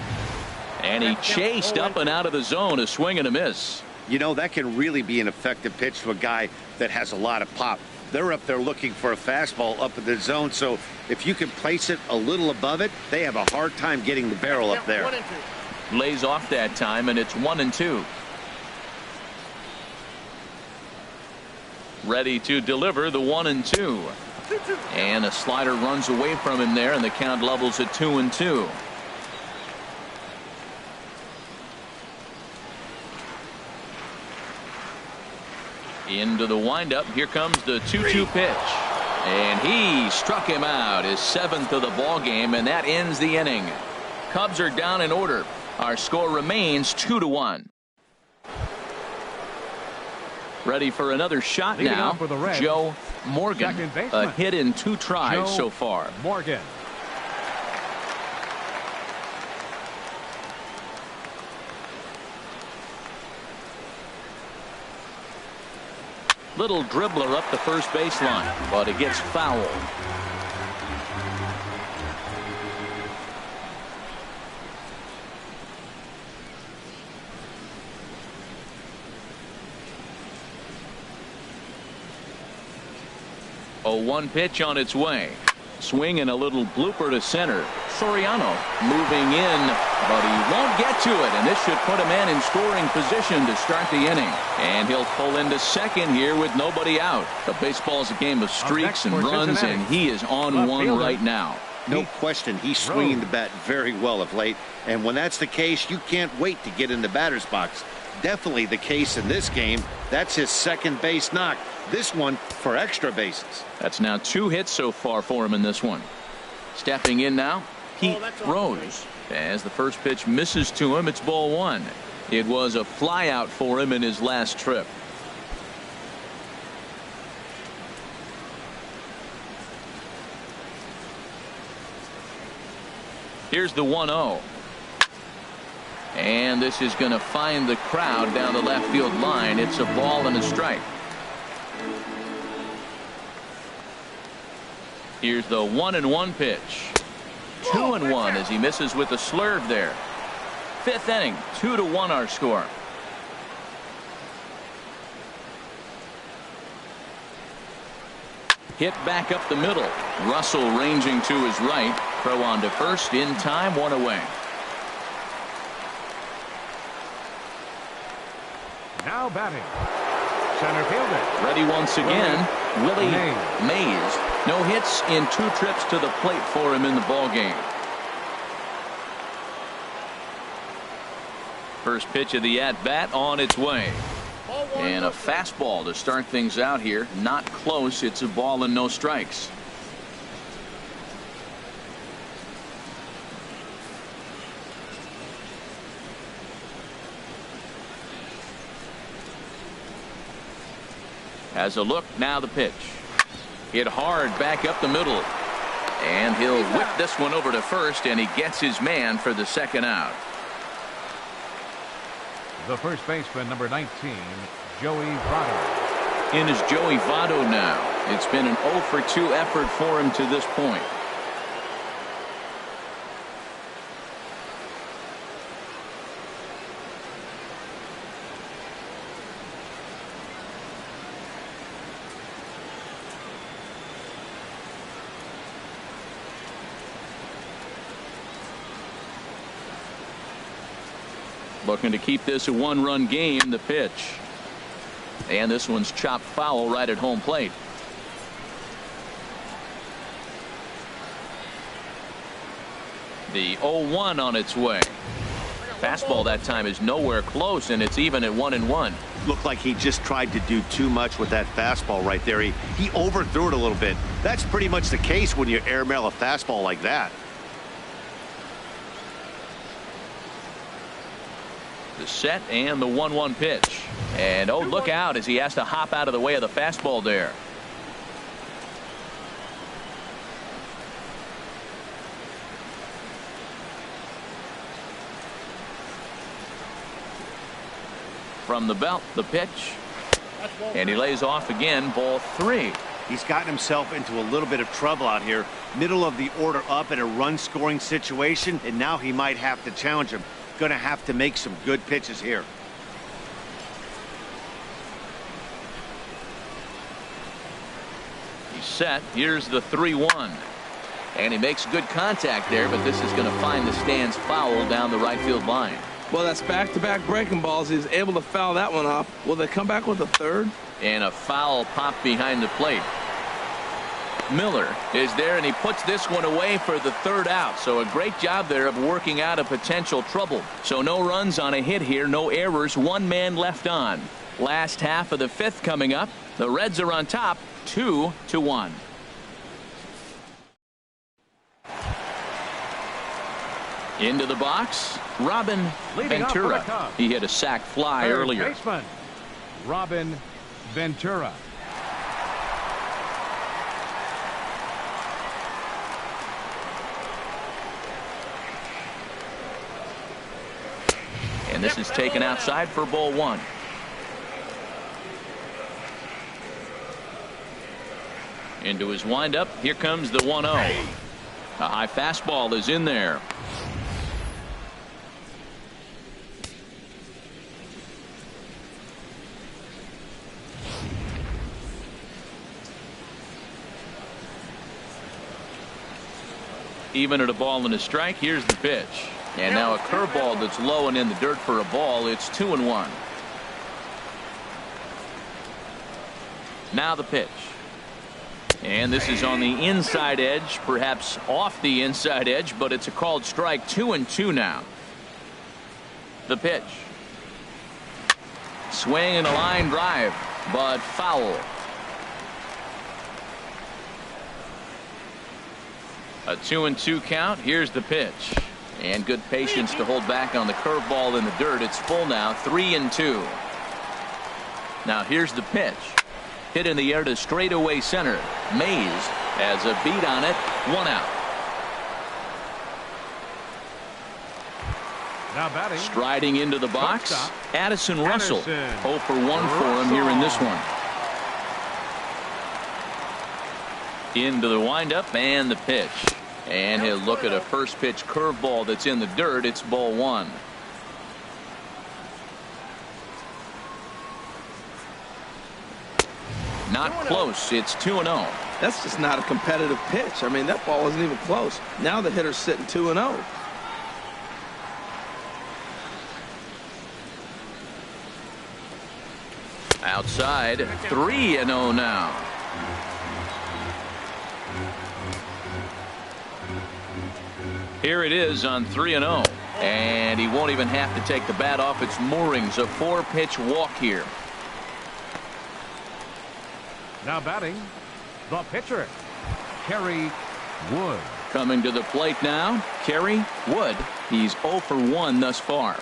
And he chased up and out of the zone. A swing and a miss. You know, that can really be an effective pitch to a guy that has a lot of pop. They're up there looking for a fastball up in the zone, so if you can place it a little above it, they have a hard time getting the barrel up there. Lays off that time, and it's 1-2. Ready to deliver the 1-2. And a slider runs away from him there, and the count levels at 2-2. Into the windup. Here comes the 2-2 pitch. And he struck him out, his 7th of the ball game, and that ends the inning. Cubs are down in order. Our score remains 2-1. Ready for another shot Leading now. off for the Reds, Joe Morgan. A hit in 2 tries so far. Morgan. Little dribbler up the first baseline, but it gets fouled. A 1 pitch on its way. Swing and a little blooper to center. Soriano moving in, but he won't get to it, and this should put a man in scoring position to start the inning. And he'll pull into second here with nobody out. The baseball's a game of streaks and runs, and he is on one right now. No question, he's swinging the bat very well of late, and when that's the case, you can't wait to get in the batter's box. Definitely the case in this game. That's his second base knock. This one for extra bases. That's now 2 hits so far for him in this one. Stepping in now, Pete Rose. As the first pitch misses to him, it's ball 1. It was a fly out for him in his last trip. Here's the 1-0. And this is going to find the crowd down the left field line. It's a ball and a strike. Here's the 1-1 pitch. 2-1 as he misses with the slurve there. 5th inning, 2-1 our score. Hit back up the middle. Russell ranging to his right. Throw on to first in time, 1 away. Now batting, center fielder. Ready once again, Willie Mays. No hits in 2 trips to the plate for him in the ball game. First pitch of the at-bat on its way. And a fastball to start things out here. Not close. It's a ball and no strikes. Has a look, now the pitch. Hit hard back up the middle. And he'll whip this one over to first, and he gets his man for the second out. The first baseman, number 19, Joey Votto. In is Joey Votto now. It's been an 0 for 2 effort for him to this point. Looking to keep this a 1-run game. The pitch. And this one's chopped foul right at home plate. The 0-1 on its way. Fastball that time is nowhere close, and it's even at 1-1. Looked like he just tried to do too much with that fastball right there. He overthrew it a little bit. That's pretty much the case when you airmail a fastball like that. The set and the 1-1 pitch. And oh, look out as he has to hop out of the way of the fastball there. From the belt, the pitch. And he lays off again, ball 3. He's gotten himself into a little bit of trouble out here. Middle of the order up in a run-scoring situation, and now he might have to challenge him. Going to have to make some good pitches here. He's set. Here's the 3-1. And he makes good contact there, but this is going to find the stands foul down the right field line. Well, that's back-to-back breaking balls. He's able to foul that one off. Will they come back with a third? And a foul pop behind the plate. Miller is there, and he puts this one away for the third out. So a great job there of working out a potential trouble. So no runs on a hit here, no errors, one man left on. Last half of the fifth coming up. The Reds are on top, 2-1. Into the box, Robin Ventura. He hit a sac fly earlier. Baseman, Robin Ventura. And this is taken outside for ball one. Into his windup. Here comes the 1-0. A high fastball is in there. Even at a ball and a strike, here's the pitch. And now a curveball that's low and in the dirt for a ball. It's 2-1. Now the pitch. And this is on the inside edge, perhaps off the inside edge, but it's a called strike. 2-2 now. The pitch. Swing and a line drive, but foul. A 2-2 count. Here's the pitch. And good patience to hold back on the curveball in the dirt. It's full now, 3-2. Now here's the pitch. Hit in the air to straightaway center. Mays has a beat on it. 1 out. Now batting. Striding into the box, Addison Russell. 0 for 1 for him here in this one. Into the windup and the pitch. And he'll look at a first pitch curveball that's in the dirt. It's ball one. Not close. It's 2-0. That's just not a competitive pitch. I mean, that ball wasn't even close. Now the hitter's sitting 2-0. Outside, 3-0 now. Here it is on 3-0. And he won't even have to take the bat off its moorings. A 4-pitch walk here. Now batting, the pitcher, Kerry Wood. Coming to the plate now, Kerry Wood. He's 0 for 1 thus far.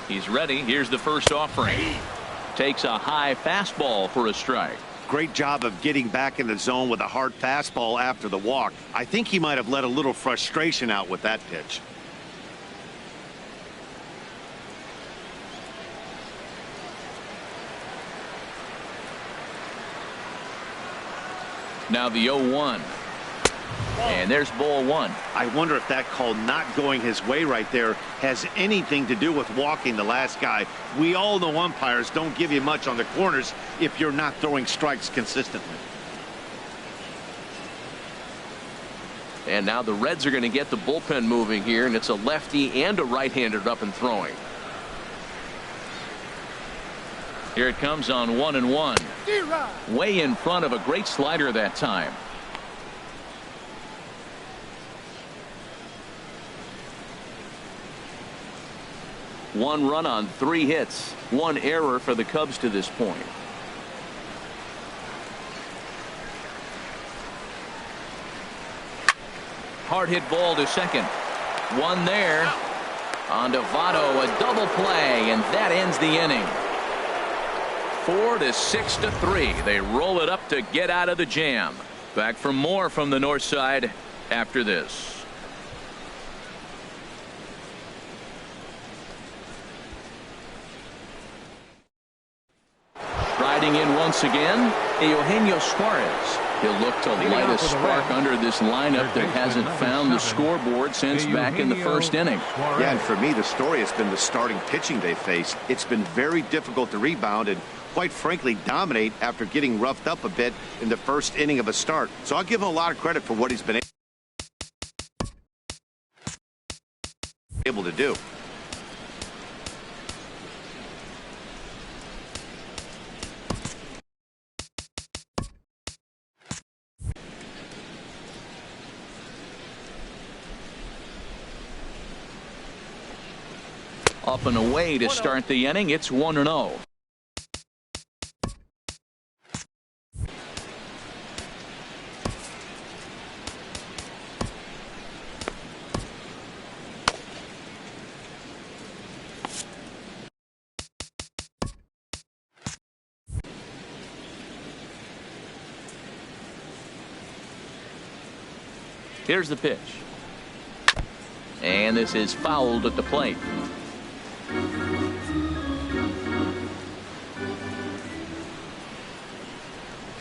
He's ready. Here's the first offering. Takes a high fastball for a strike. Great job of getting back in the zone with a hard fastball after the walk. I think he might have let a little frustration out with that pitch. Now the 0-1. And there's ball one. I wonder if that call not going his way right there has anything to do with walking the last guy. We all know umpires don't give you much on the corners if you're not throwing strikes consistently. And now the Reds are going to get the bullpen moving here, and it's a lefty and a right-hander up and throwing. Here it comes on 1-1. Way in front of a great slider that time. One run on 3 hits, 1 error for the Cubs to this point. Hard hit ball to second. One there. On to Votto, a double play, and that ends the inning. 4-6-3. They roll it up to get out of the jam. Back for more from the north side after this. Riding in once again, Eugenio Suarez. He'll look to light a spark under this lineup that hasn't found the scoreboard since back in the first inning. Yeah, and for me, the story has been the starting pitching they faced. It's been very difficult to rebound and, quite frankly, dominate after getting roughed up a bit in the first inning of a start. So I'll give him a lot of credit for what he's been able to do. Up and away to start the inning. It's 1-0. Here's the pitch. And this is fouled at the plate.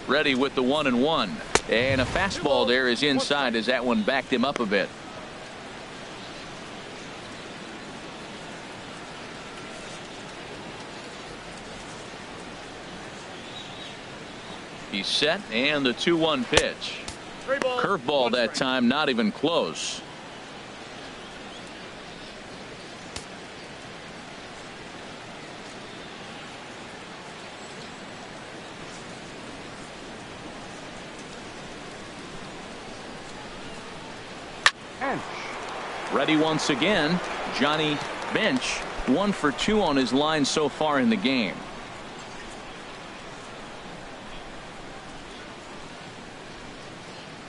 Ready with the 1-1. And a fastball there is inside as that one backed him up a bit. He's set, and the 2-1 pitch. Curveball that time, not even close. Ready once again, Johnny Bench, 1 for 2 on his line so far in the game.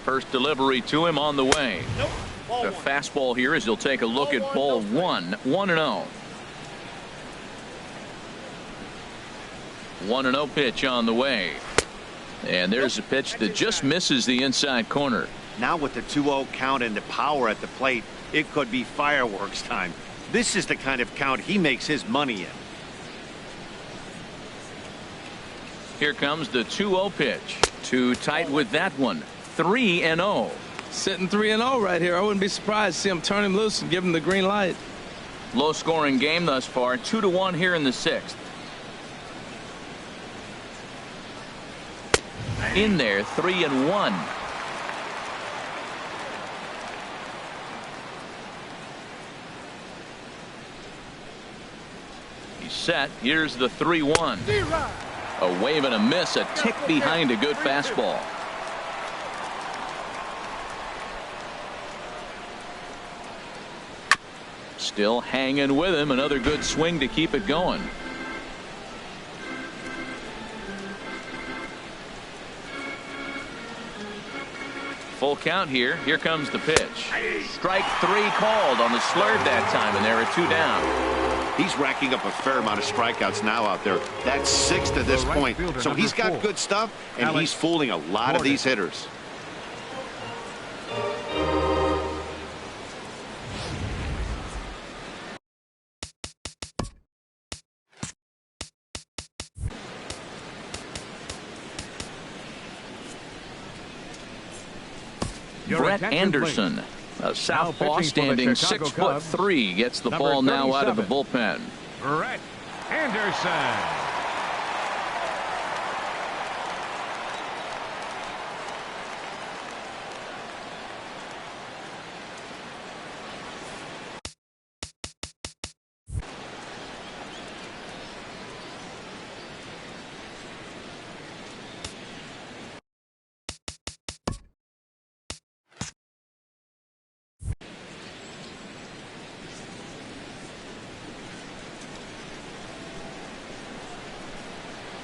First delivery to him on the way. The fastball here as he'll take a look at ball 1, 1-0. 1-0 pitch on the way. And there's a pitch that just misses the inside corner. Now with the 2-0 count and the power at the plate, it could be fireworks time. This is the kind of count he makes his money in. Here comes the 2-0 pitch. Too tight with that one. 3-0. Sitting 3-0 right here. I wouldn't be surprised to see him turn him loose and give him the green light. Low scoring game thus far. 2-1 here in the 6th. In there, 3-1. He's set. Here's the 3-1. A wave and a miss, a tick behind a good fastball. Still hanging with him. Another good swing to keep it going. Full count here. Here comes the pitch. Strike 3 called on the slurve that time, and there are 2 down. He's racking up a fair amount of strikeouts now out there. That's 6 to this point. So he's got good stuff, and he's fooling a lot of these hitters. Brett Anderson, a southpaw standing 6'3", gets the ball now out of the bullpen. Brett Anderson.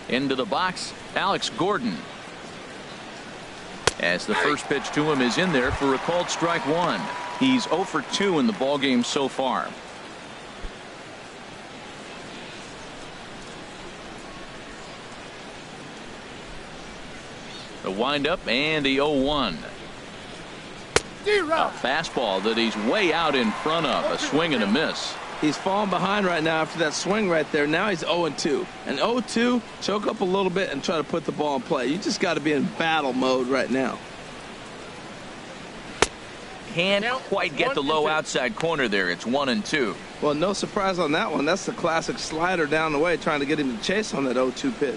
Into the box, Alex Gordon. As the first pitch to him is in there for a called strike 1. He's 0 for 2 in the ballgame so far. The windup and the 0-1. A fastball that he's way out in front of. A swing and a miss. He's falling behind right now after that swing right there. Now he's 0-2. And 0-2, choke up a little bit and try to put the ball in play. You just got to be in battle mode right now. Can't quite get the low outside corner there. It's 1-2. Well, no surprise on that one. That's the classic slider down the way, trying to get him to chase on that 0-2 pitch.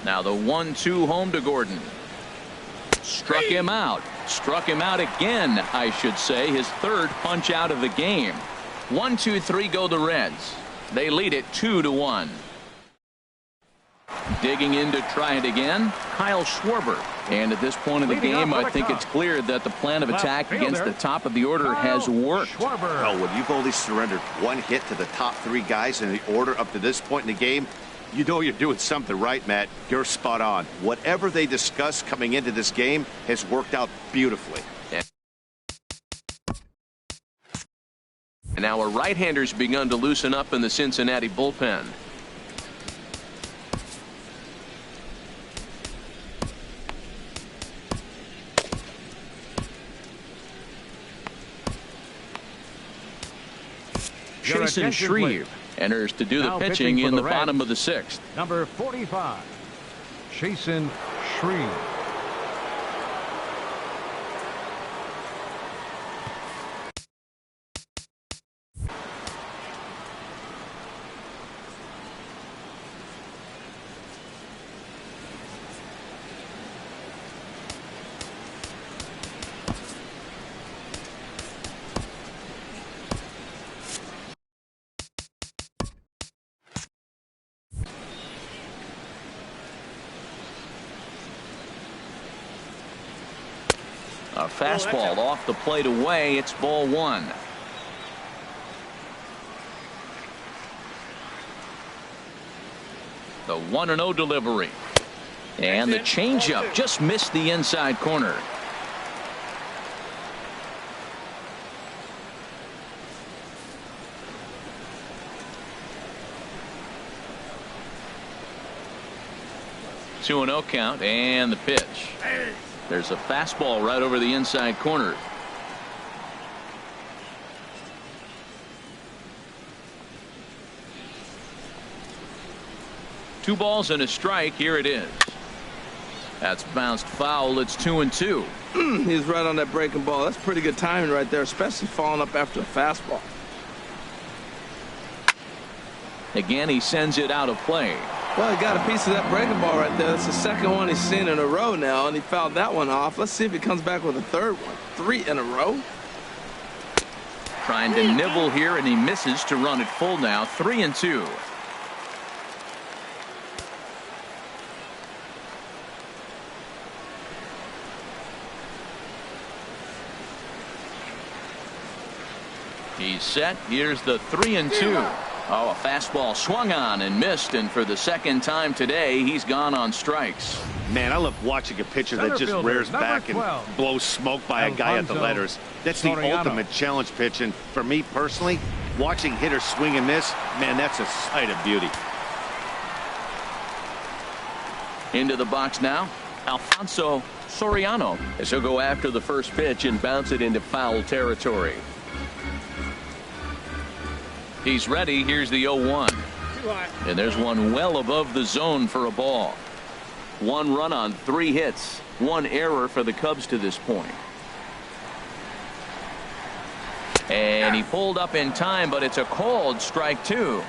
Now the 1-2 home to Gordon. Struck him out. Struck him out again, I should say. His third punch out of the game. 1-2-3 go the Reds. They lead it 2-1. Digging in to try it again, Kyle Schwarber. And at this point of the game, I think it's clear that the plan of attack against the top of the order has worked. Well, when you've only surrendered one hit to the top three guys in the order up to this point in the game, you know you're doing something right, Matt. You're spot on. Whatever they discussed coming into this game has worked out beautifully. And now our right-handers begun to loosen up in the Cincinnati bullpen. Jason Shreve enters to do the pitching in the bottom of the sixth. Number 45, Jason Shreve. A fastball off the plate away. It's ball one. The 1-0 delivery. And the changeup just missed the inside corner. Two 2-0 count and the pitch. There's a fastball right over the inside corner. Two balls and a strike. Here it is. That's bounced foul. It's 2-2. He's right on that breaking ball. That's pretty good timing right there, especially falling up after a fastball. Again, he sends it out of play. Well, he got a piece of that breaking ball right there. That's the second one he's seen in a row now, and he fouled that one off. Let's see if he comes back with a third one. 3 in a row. Trying to nibble here, and he misses to run it full now. 3-2. He's set. Here's the 3-2. Oh, a fastball swung on and missed, and for the second time today, he's gone on strikes. Man, I love watching a pitcher that just rears back and blows smoke by a guy at the letters. That's the ultimate challenge pitch, and for me personally, watching hitters swing and miss, man, that's a sight of beauty. Into the box now, Alfonso Soriano, as he'll go after the first pitch and bounce it into foul territory. He's ready. Here's the 0-1. And there's one well above the zone for a ball. 1 run on 3 hits. 1 error for the Cubs to this point. And he pulled up in time, but it's a called strike 2.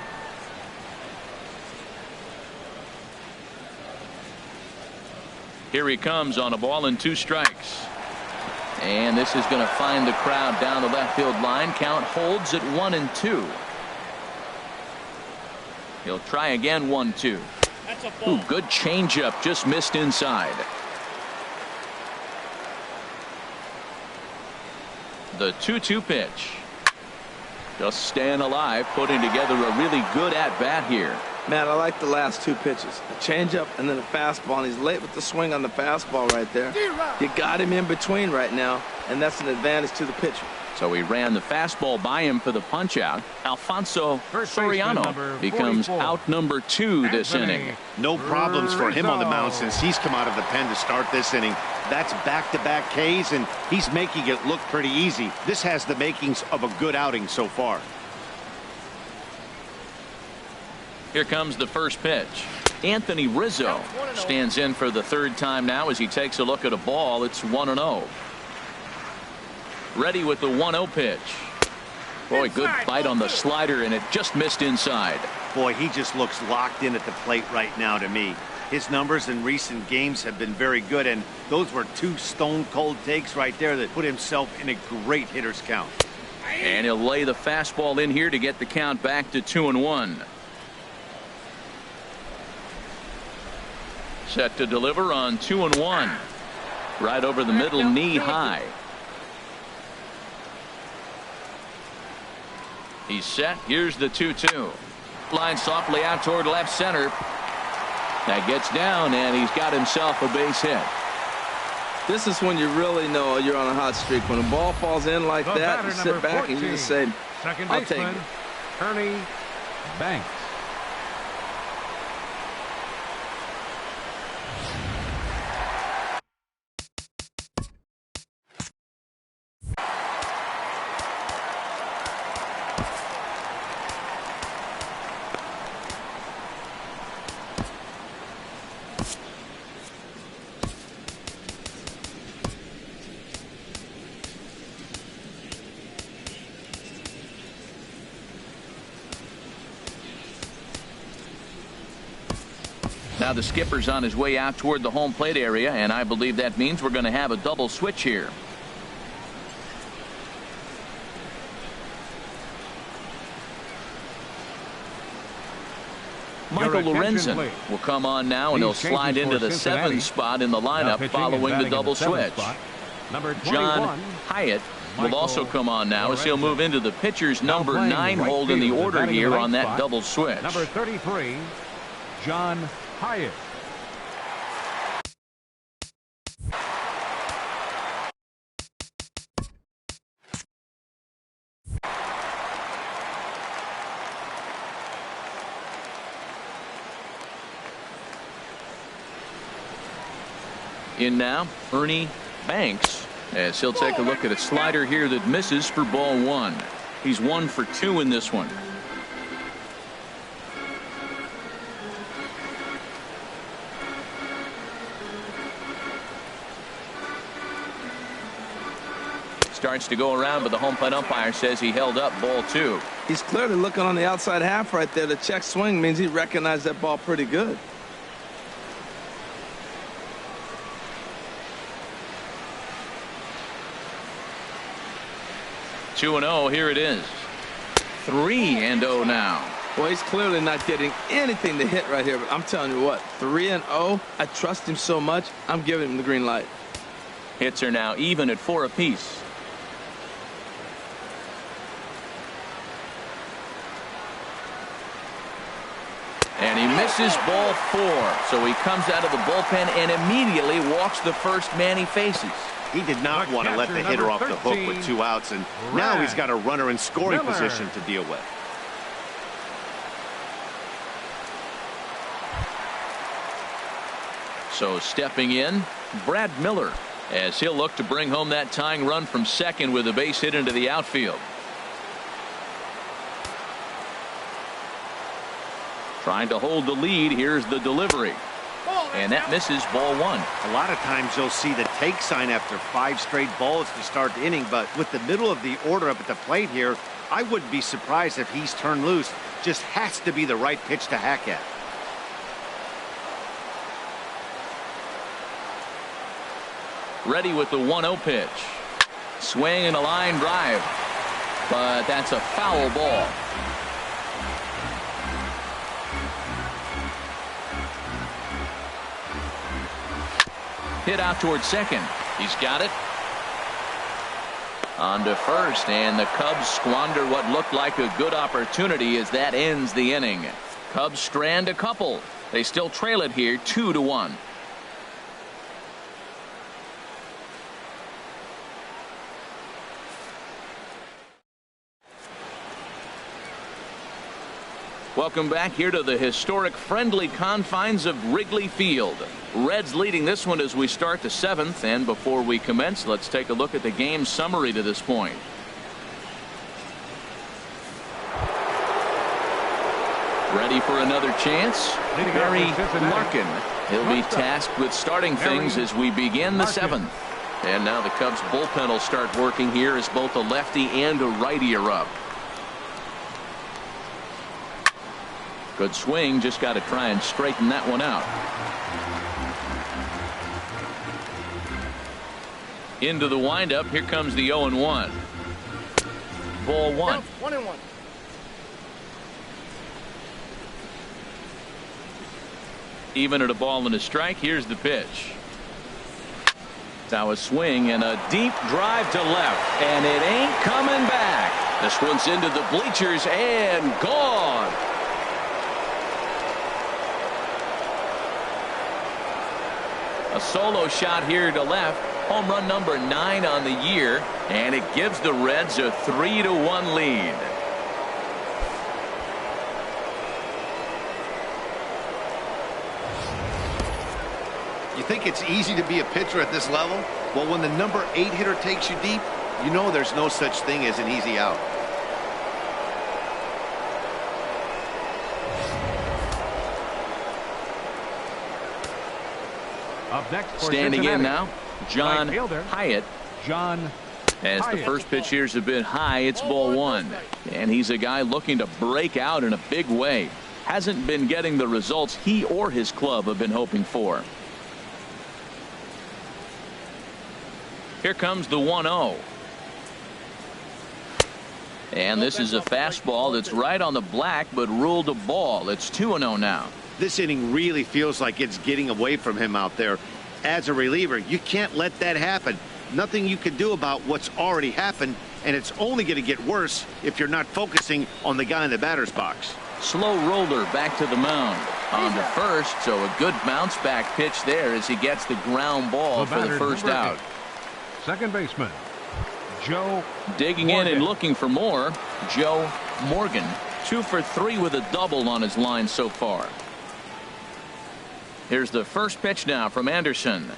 Here he comes on a ball and 2 strikes. And this is going to find the crowd down the left field line. Count holds at 1-2. He'll try again. 1-2. Ooh, good changeup, just missed inside. The 2-2 pitch. Just staying alive, putting together a really good at bat here. Matt, I like the last 2 pitches. A changeup and then a fastball, and he's late with the swing on the fastball right there. You got him in between right now, and that's an advantage to the pitcher. So he ran the fastball by him for the punch out. Alfonso Soriano becomes out number 2 this inning. No problems for him on the mound since he's come out of the pen to start this inning. That's back-to-back Ks, and he's making it look pretty easy. This has the makings of a good outing so far. Here comes the first pitch. Anthony Rizzo stands in for the 3rd time now as he takes a look at a ball. It's 1-0. Ready with the 1-0 pitch. Boy, good bite on the slider, and it just missed inside. Boy, he just looks locked in at the plate right now to me. His numbers in recent games have been very good, and those were 2 stone-cold takes right there that put himself in a great hitter's count. And he'll lay the fastball in here to get the count back to 2-1. Set to deliver on 2-1. Right over the middle, knee high. He's set. Here's the 2-2. Line softly out toward left center. That gets down, and he's got himself a base hit. This is when you really know you're on a hot streak. When a ball falls in like that, you sit back and you just say, I'll take it. Ernie Banks. Now the skipper's on his way out toward the home plate area, and I believe that means we're going to have a double switch here. Michael Lorenzen will come on now, and he'll slide into the 7th spot in the lineup following the double switch. John Hyatt will also come on now as he'll move into the pitcher's number 9 hold in the order here on that double switch. Number 33, John Hyatt. In now, Ernie Banks, as he'll take a look at a slider here that misses for ball 1. He's 1 for 2 in this one. Starts to go around, but the home plate umpire says he held up ball 2. He's clearly looking on the outside half right there. The check swing means he recognized that ball pretty good. Two and 0. Here it is. 3-0 now. Well, he's clearly not getting anything to hit right here, but I'm telling you what, 3-0. I trust him so much, I'm giving him the green light. Hits are now even at 4 apiece. And he misses ball 4. So he comes out of the bullpen and immediately walks the first man he faces. He did not want to let the hitter off the hook with 2 outs, and now he's got a runner in scoring position to deal with. So stepping in, Brad Miller, as he'll look to bring home that tying run from second with a base hit into the outfield. Trying to hold the lead. Here's the delivery. And that misses ball 1. A lot of times you'll see the take sign after 5 straight balls to start the inning, but with the middle of the order up at the plate here, I wouldn't be surprised if he's turned loose. Just has to be the right pitch to hack at. Ready with the 1-0 pitch. Swing and a line drive. But that's a foul ball. Hit out towards second. He's got it. On to first, and the Cubs squander what looked like a good opportunity as that ends the inning. Cubs strand a couple. They still trail it here 2-1. Welcome back here to the historic friendly confines of Wrigley Field. Reds leading this one as we start the 7th, and before we commence, let's take a look at the game summary to this point. Ready for another chance? Kerry Larkin. He'll be tasked with starting things as we begin the 7th. And now the Cubs bullpen will start working here as both a lefty and a righty are up. Good swing, just got to try and straighten that one out. Into the windup, here comes the 0-1. Ball 1. 1-1. Even at a ball and a strike, here's the pitch. Now a swing and a deep drive to left, and it ain't coming back. This one's into the bleachers and gone. A solo shot here to left. Home run number 9 on the year, and it gives the Reds a 3-1 lead. You think it's easy to be a pitcher at this level? Well, when the number 8 hitter takes you deep, you know there's no such thing as an easy out. Up next for Standing Cincinnati, in now, John right fielder, Hyatt. John As the Hyatt. first pitch here's a bit high, it's ball 1. And he's a guy looking to break out in a big way. Hasn't been getting the results he or his club have been hoping for. Here comes the 1-0. And this is a fastball that's right on the black but ruled a ball. It's 2-0 now. This inning really feels like it's getting away from him out there. As a reliever, you can't let that happen. Nothing you can do about what's already happened, and it's only going to get worse if you're not focusing on the guy in the batter's box. Slow roller back to the mound. On to first, so a good bounce back pitch there as he gets the ground ball for the first out. Second baseman, Joe Digging Morgan. in and looking for more, Joe Morgan. 2 for 3 with a double on his line so far. Here's the first pitch now from Anderson.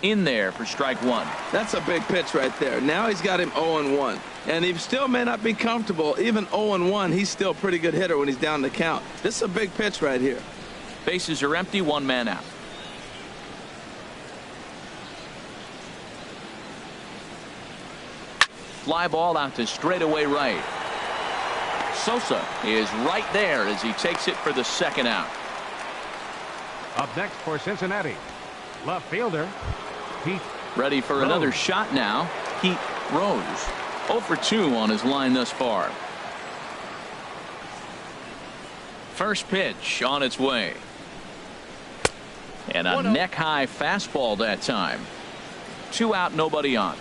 In there for strike 1. That's a big pitch right there. Now he's got him 0-1. And he still may not be comfortable. Even 0-1, he's still a pretty good hitter when he's down the count. This is a big pitch right here. Bases are empty, 1 man out. Fly ball out to straightaway right. Sosa is right there as he takes it for the second out. Up next for Cincinnati, left fielder Pete Ready for Rose. another shot now. Pete Rose. 0 for 2 on his line thus far. First pitch on its way. And a neck high fastball that time. 2 out, nobody on.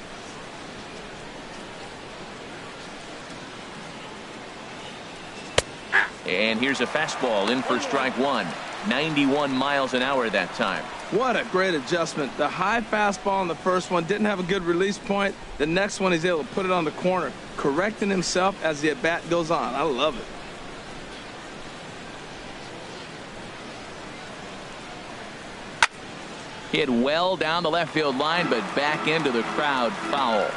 And here's a fastball in for strike 1. 91 miles an hour that time. What a great adjustment. The high fastball in the first one didn't have a good release point. The next one he's able to put it on the corner, correcting himself as the at-bat goes on. I love it. Hit well down the left field line, but back into the crowd foul.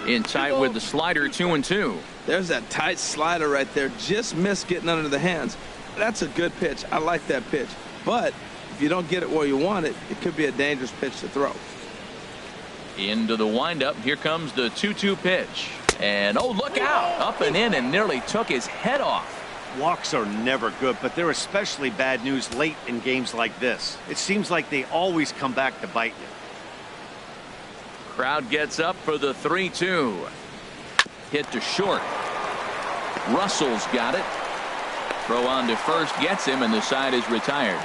In tight with the slider, 2-2. There's that tight slider right there. Just missed getting under the hands. That's a good pitch. I like that pitch. But if you don't get it where you want it, it could be a dangerous pitch to throw. Into the windup. Here comes the 2-2 pitch. And oh, look out. Up and in and nearly took his head off. Walks are never good, but they're especially bad news late in games like this. It seems like they always come back to bite you. Crowd gets up for the 3-2. Hit to short. Russell's got it. Throw on to first gets him, and the side is retired.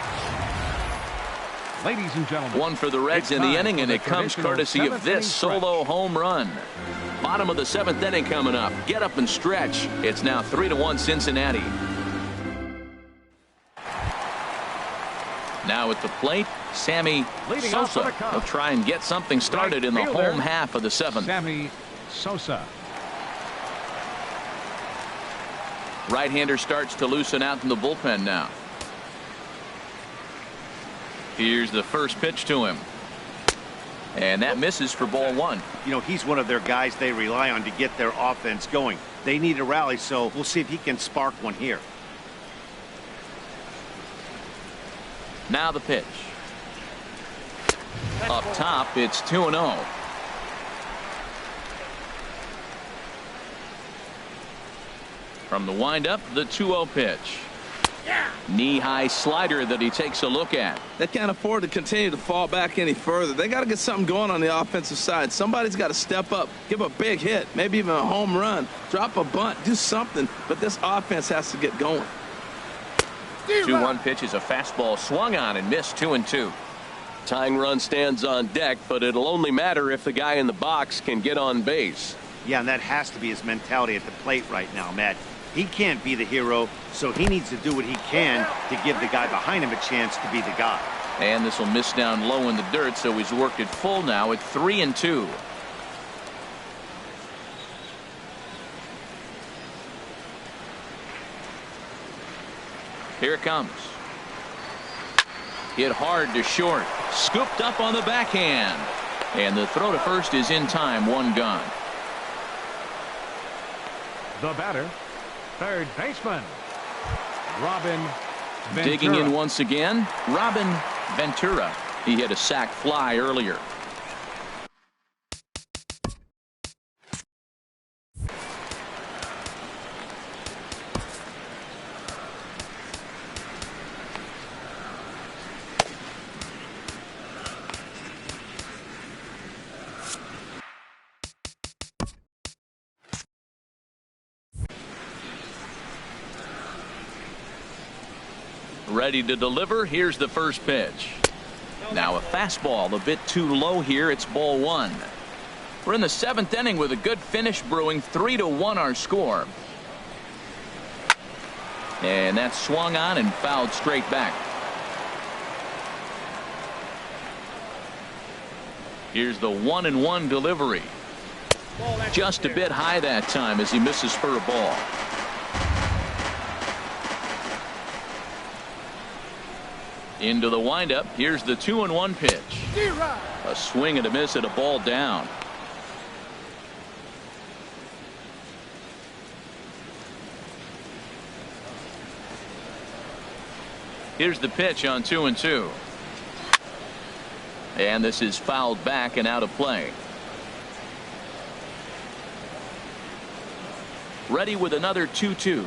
Ladies and gentlemen, 1 for the Reds in the inning, and it comes courtesy of this solo home run. Bottom of the 7th inning coming up. Get up and stretch. It's now 3-1 Cincinnati. Now at the plate, Sammy Sosa. He'll try and get something started in the home half of the seventh. Sammy Sosa. Right-hander starts to loosen out in the bullpen now. Here's the first pitch to him. And that misses for ball one. You know, he's one of their guys they rely on to get their offense going. They need a rally, so we'll see if he can spark one here. Now the pitch. Up top, it's 2-0. From the windup, the 2-0 pitch. Knee-high slider that he takes a look at. They can't afford to continue to fall back any further. They got to get something going on the offensive side. Somebody's got to step up, give a big hit, maybe even a home run, drop a bunt, do something. But this offense has to get going. 2-1 pitch is a fastball swung on and missed. 2-2. Tying run stands on deck, but it'll only matter if the guy in the box can get on base. Yeah, and that has to be his mentality at the plate right now, Matt. He can't be the hero, so he needs to do what he can to give the guy behind him a chance to be the guy. And this will miss down low in the dirt, so he's worked it full now at 3-2. Here it comes. Hit hard to short. Scooped up on the backhand. And the throw to first is in time. One gone. The batter, third baseman, Robin Ventura. Digging in once again, Robin Ventura. He hit a sac fly earlier. Ready to deliver. Here's the first pitch. Now a fastball a bit too low here. It's ball one. We're in the seventh inning with a good finish brewing. 3-1 our score. And that's swung on and fouled straight back. Here's the 1-1 delivery. Just a bit high that time as he misses for a ball. Into the windup. Here's the 2-1 pitch. A swing and a miss at a ball down. Here's the pitch on 2-2. And this is fouled back and out of play. Ready with another 2-2.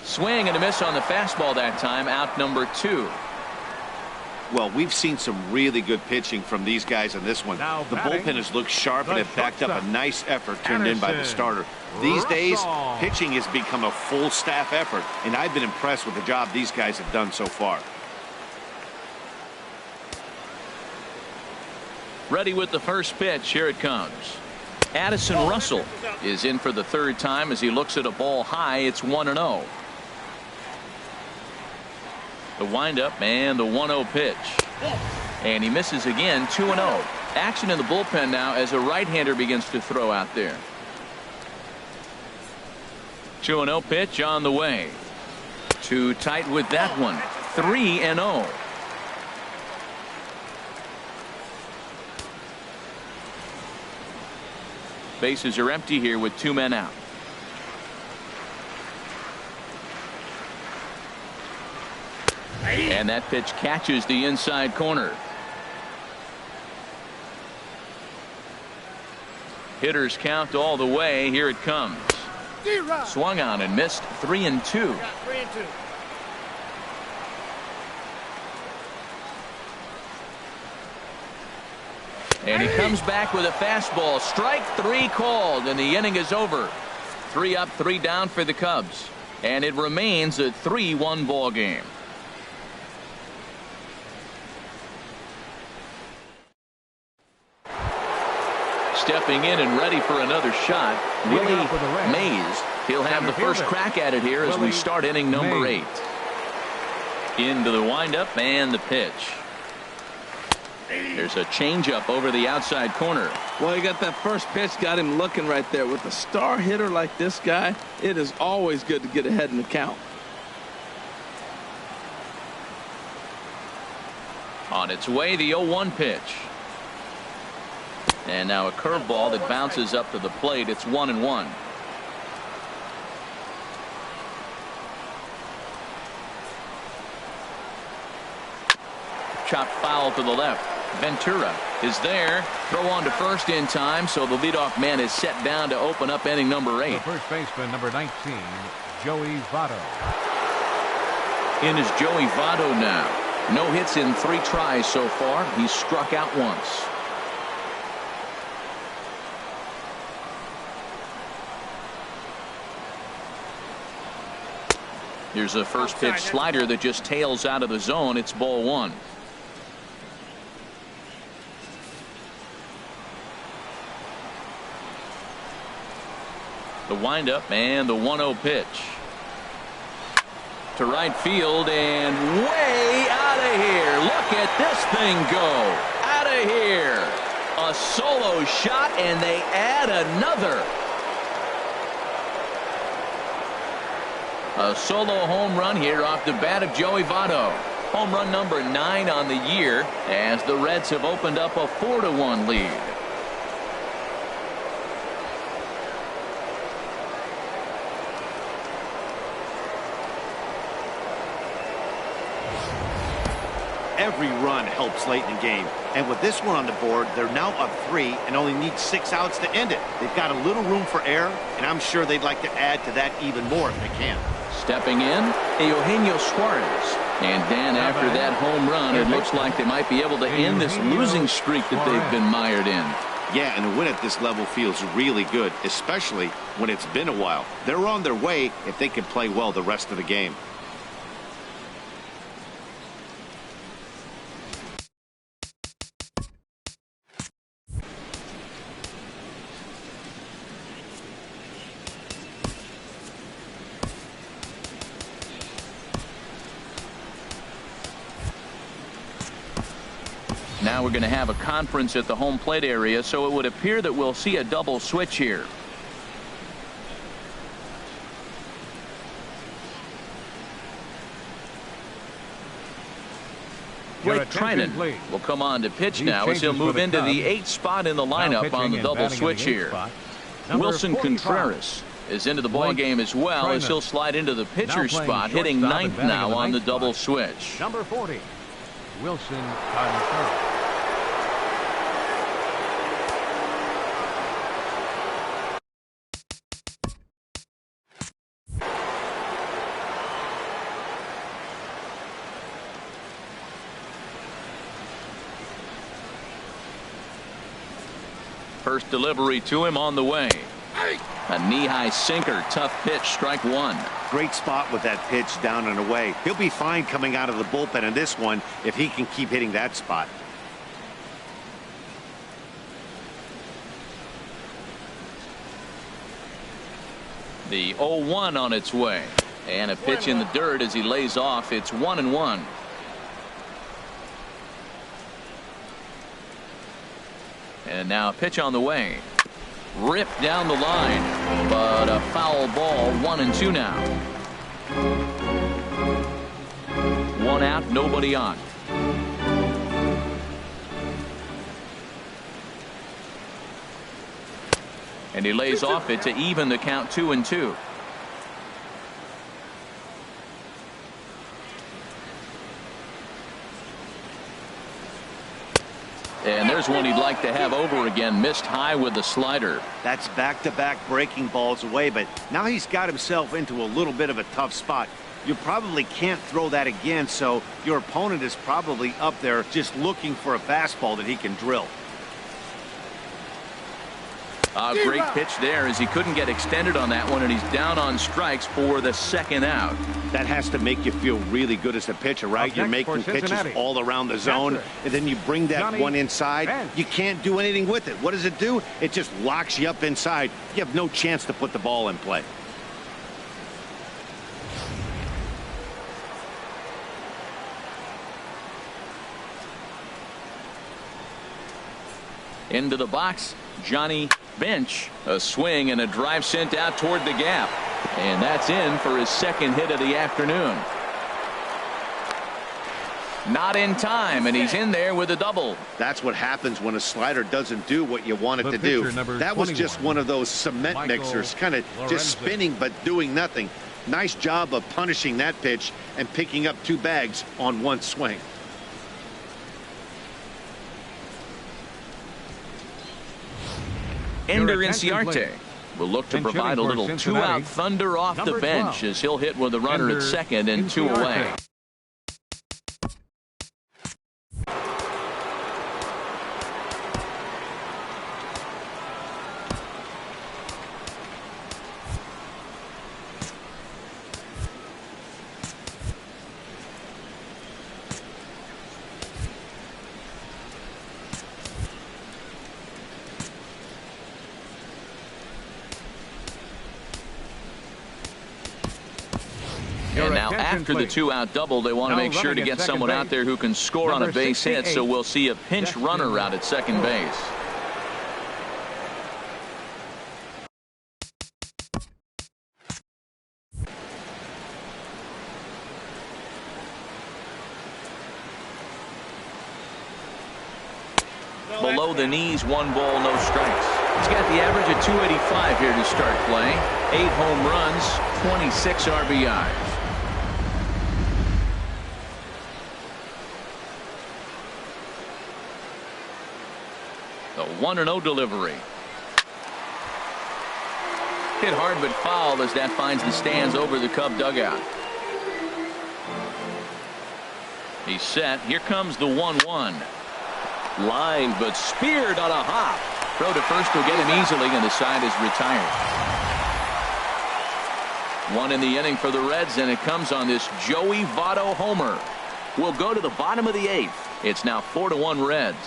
Swing and a miss on the fastball that time. Out number 2. Well, we've seen some really good pitching from these guys in this one. Now the bullpen has looked sharp and have backed up a nice effort turned in by the starter. These days, pitching has become a full staff effort, and I've been impressed with the job these guys have done so far. Ready with the first pitch. Here it comes. Addison Russell is in for the third time as he looks at a ball high. It's 1-0. The windup and the 1-0 pitch. And he misses again. 2-0. Action in the bullpen now as a right-hander begins to throw out there. 2-0 pitch on the way. Too tight with that one. 3-0. Bases are empty here with 2 men out. And that pitch catches the inside corner. Hitters count all the way. Here it comes. Swung on and missed. 3-2. And he comes back with a fastball. Strike 3 called, and the inning is over. 3 up, 3 down for the Cubs. And it remains a 3-1 ball game. Stepping in and ready for another shot, Willie Mays. He'll have the first crack at it here as we start inning number 8. Into the windup and the pitch. There's a changeup over the outside corner. Well, he got that first pitch, got him looking right there. With a star hitter like this guy, it is always good to get ahead in the count. On its way, the 0-1 pitch. And now a curveball that bounces up to the plate. It's 1-1. Chopped foul to the left. Ventura is there. Throw on to first in time, so the leadoff man is set down to open up inning number 8. The first baseman, number 19, Joey Votto. In is Joey Votto now. No hits in 3 tries so far. He's struck out once. Here's a first pitch slider that just tails out of the zone. It's ball 1. The windup and the 1-0 pitch. To right field and way out of here. Look at this thing go. Out of here. A solo shot and they add another. A solo home run here off the bat of Joey Votto. Home run number 9 on the year as the Reds have opened up a 4-1 lead. Every run helps late in the game. And with this one on the board, they're now up 3 and only need 6 outs to end it. They've got a little room for error, and I'm sure they'd like to add to that even more if they can. Stepping in, Eugenio Suarez. And Dan, after that home run, it looks like they might be able to end this losing streak that they've been mired in. Yeah, and a win at this level feels really good, especially when it's been a while. They're on their way if they can play well the rest of the game. Now we're going to have a conference at the home plate area, so it would appear that we'll see a double switch here. Blake Trinan will come on to pitch now as he'll move into the 8th spot in the lineup on the double switch here. Wilson Contreras is into the ball game as well as he'll slide into the pitcher spot, hitting 9th now on the double switch. Number 40, Wilson Contreras. First delivery to him on the way. A knee-high sinker. Tough pitch. Strike 1. Great spot with that pitch down and away. He'll be fine coming out of the bullpen in this one if he can keep hitting that spot. The 0-1 on its way. And a pitch in the dirt as he lays off. It's 1-1. And now a pitch on the way. Ripped down the line, but a foul ball. 1-2 now. 1 out, nobody on. And he lays off it to even the count 2-2. And there's one he'd like to have over again. Missed high with the slider. That's back-to-back breaking balls away, but now he's got himself into a little bit of a tough spot. You probably can't throw that again, so your opponent is probably up there just looking for a fastball that he can drill. A great pitch there as he couldn't get extended on that one, and he's down on strikes for the 2nd out. That has to make you feel really good as a pitcher, right? You're making pitches all around the zone, and then you bring that one inside. You can't do anything with it. What does it do? It just locks you up inside. You have no chance to put the ball in play. Into the box, Johnny Bench. A swing and a drive sent out toward the gap. And that's in for his second hit of the afternoon. Not in time, and he's in there with a double. That's what happens when a slider doesn't do what you want it to do. That was just one of those cement mixers, kind of just spinning but doing nothing. Nice job of punishing that pitch and picking up 2 bags on 1 swing. Ender Inciarte will look to provide a little 2-out thunder off the bench as he'll hit with a runner at second and 2 away. And now after the 2-out double, they want to make sure to get someone out there who can score on a base hit, so we'll see a pinch runner out at second base. Below the knees, 1 ball, no strikes. He's got the average at 285 here to start play. 8 home runs, 26 RBIs. The 1-0 delivery. Hit hard but foul as that finds the stands over the Cub dugout. He's set. Here comes the 1-1. Lined but speared on a hop. Throw to first will get him easily, and the side is retired. 1 in the inning for the Reds, and it comes on this Joey Votto homer. We'll go to the bottom of the 8th. It's now 4-1 Reds.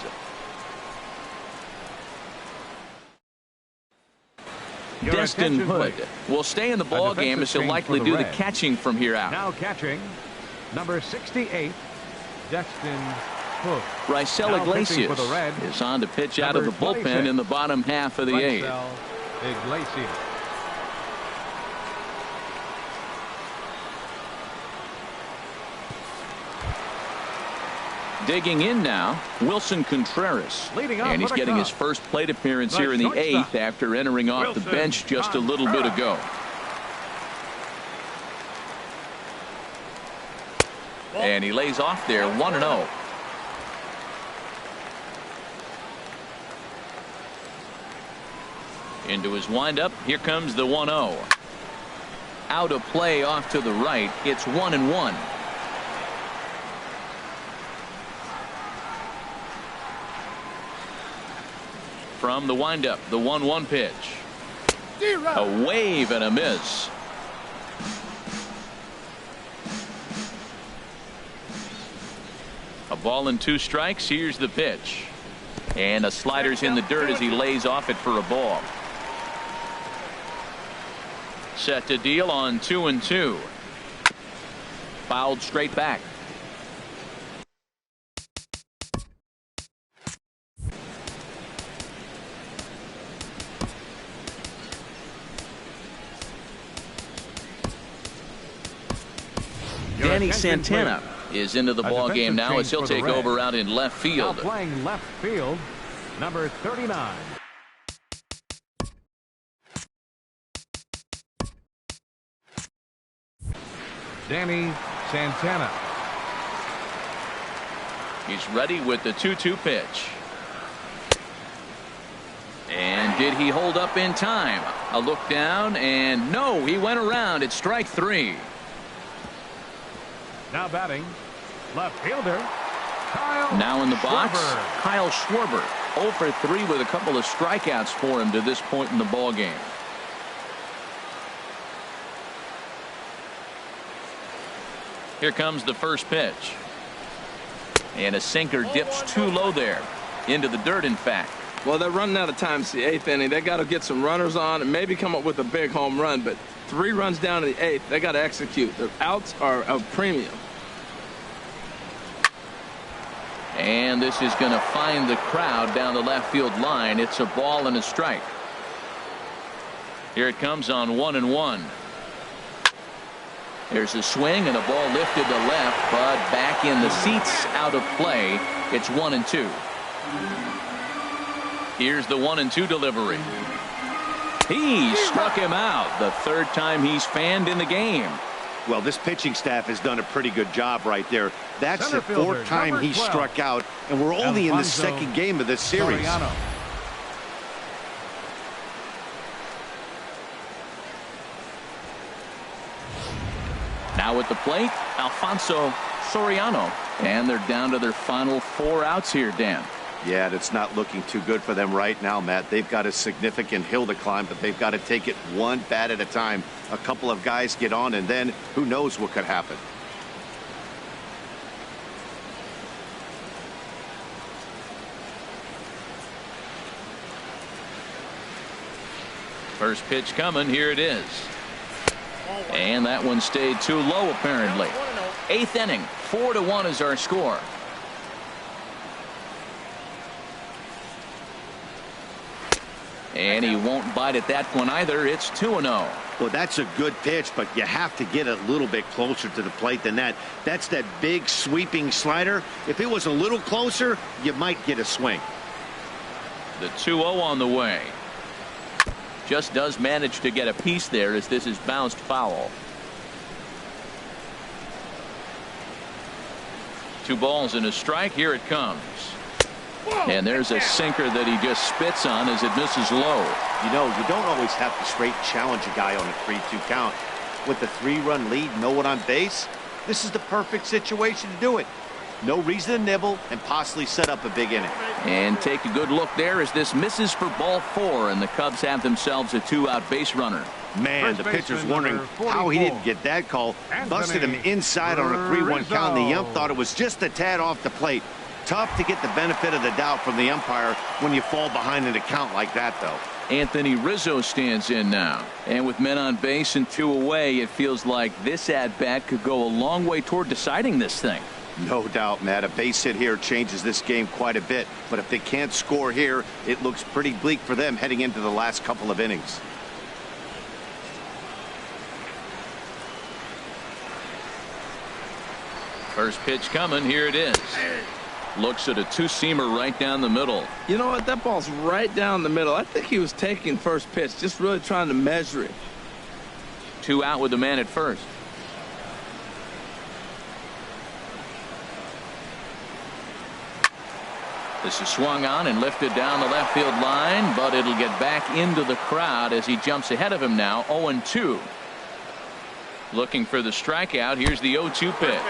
Destin Hood will stay in the ball game as he'll likely do the catching from here out. Now catching, number 68, Destin Hood. Raisel Iglesias is on to pitch out of the bullpen in the bottom half of the 8th. Iglesias. Digging in now, Wilson Contreras. And he's getting his first plate appearance here in the 8th after entering off the bench just a little bit ago. And he lays off there, 1-0. Into his windup, here comes the 1-0. Out of play off to the right, it's 1-1. From the windup, the 1-1 pitch. A wave and a miss. A ball and 2 strikes. Here's the pitch. And a slider's in the dirt as he lays off it for a ball. Set to deal on 2-2. Fouled straight back. Danny Santana is into the ball game now as he'll take over out in left field. Now playing left field, number 39. Danny Santana. He's ready with the 2-2 pitch. And did he hold up in time? A look down, and no, he went around. It's strike 3. Now batting, left fielder, Kyle now in the box, Schwarber. Kyle Schwarber. 0 for 3 with a couple of strikeouts for him to this point in the ball game. Here comes the first pitch. And a sinker dips too low there. Into the dirt, in fact. Well, they're running out of time. It's the 8th inning. They got to get some runners on and maybe come up with a big home run. But 3 runs down to the 8th. They got to execute. The outs are of premium. And this is going to find the crowd down the left field line. It's a ball and a strike. Here it comes on 1-1. There's a swing and a ball lifted to left, but back in the seats, out of play. It's 1-2. Here's the 1-2 delivery. He struck him out. The third time he's fanned in the game. Well, this pitching staff has done a pretty good job right there. That's the fourth time he struck out, and we're only in the second game of this series. Soriano. Now at the plate, Alfonso Soriano. And they're down to their final 4 outs here, Dan. Yeah, it's not looking too good for them right now, Matt. They've got a significant hill to climb, but they've got to take it one bat at a time. A couple of guys get on, and then who knows what could happen. First pitch coming. Here it is. And that one stayed too low, apparently. 8th inning. 4-1 is our score. And he won't bite at that one either. It's 2-0. Well, that's a good pitch, but you have to get a little bit closer to the plate than that. That's that big sweeping slider. If it was a little closer, you might get a swing. The 2-0 on the way. Just does manage to get a piece there as this is bounced foul. 2 balls and a strike. Here it comes. And there's a sinker that he just spits on as it misses low. You know, you don't always have to straight challenge a guy on a 3-2 count. With the 3-run lead, no one on base, this is the perfect situation to do it. No reason to nibble and possibly set up a big inning. And take a good look there as this misses for ball 4, and the Cubs have themselves a 2-out base runner. Man, the pitcher's wondering how he didn't get that call. Busted him inside on a 3-1 count, and the ump thought it was just a tad off the plate. Tough to get the benefit of the doubt from the umpire when you fall behind in a count like that, though. Anthony Rizzo stands in now. And with men on base and 2 away, it feels like this at-bat could go a long way toward deciding this thing. No doubt, Matt. A base hit here changes this game quite a bit. But if they can't score here, it looks pretty bleak for them heading into the last couple of innings. First pitch coming. Here it is. Looks at a 2-seamer right down the middle. You know what? That ball's right down the middle. I think he was taking first pitch, just really trying to measure it. 2 out with the man at first. This is swung on and lifted down the left field line, but it'll get back into the crowd as he jumps ahead of him now. 0-2. Looking for the strikeout. Here's the 0-2 pitch.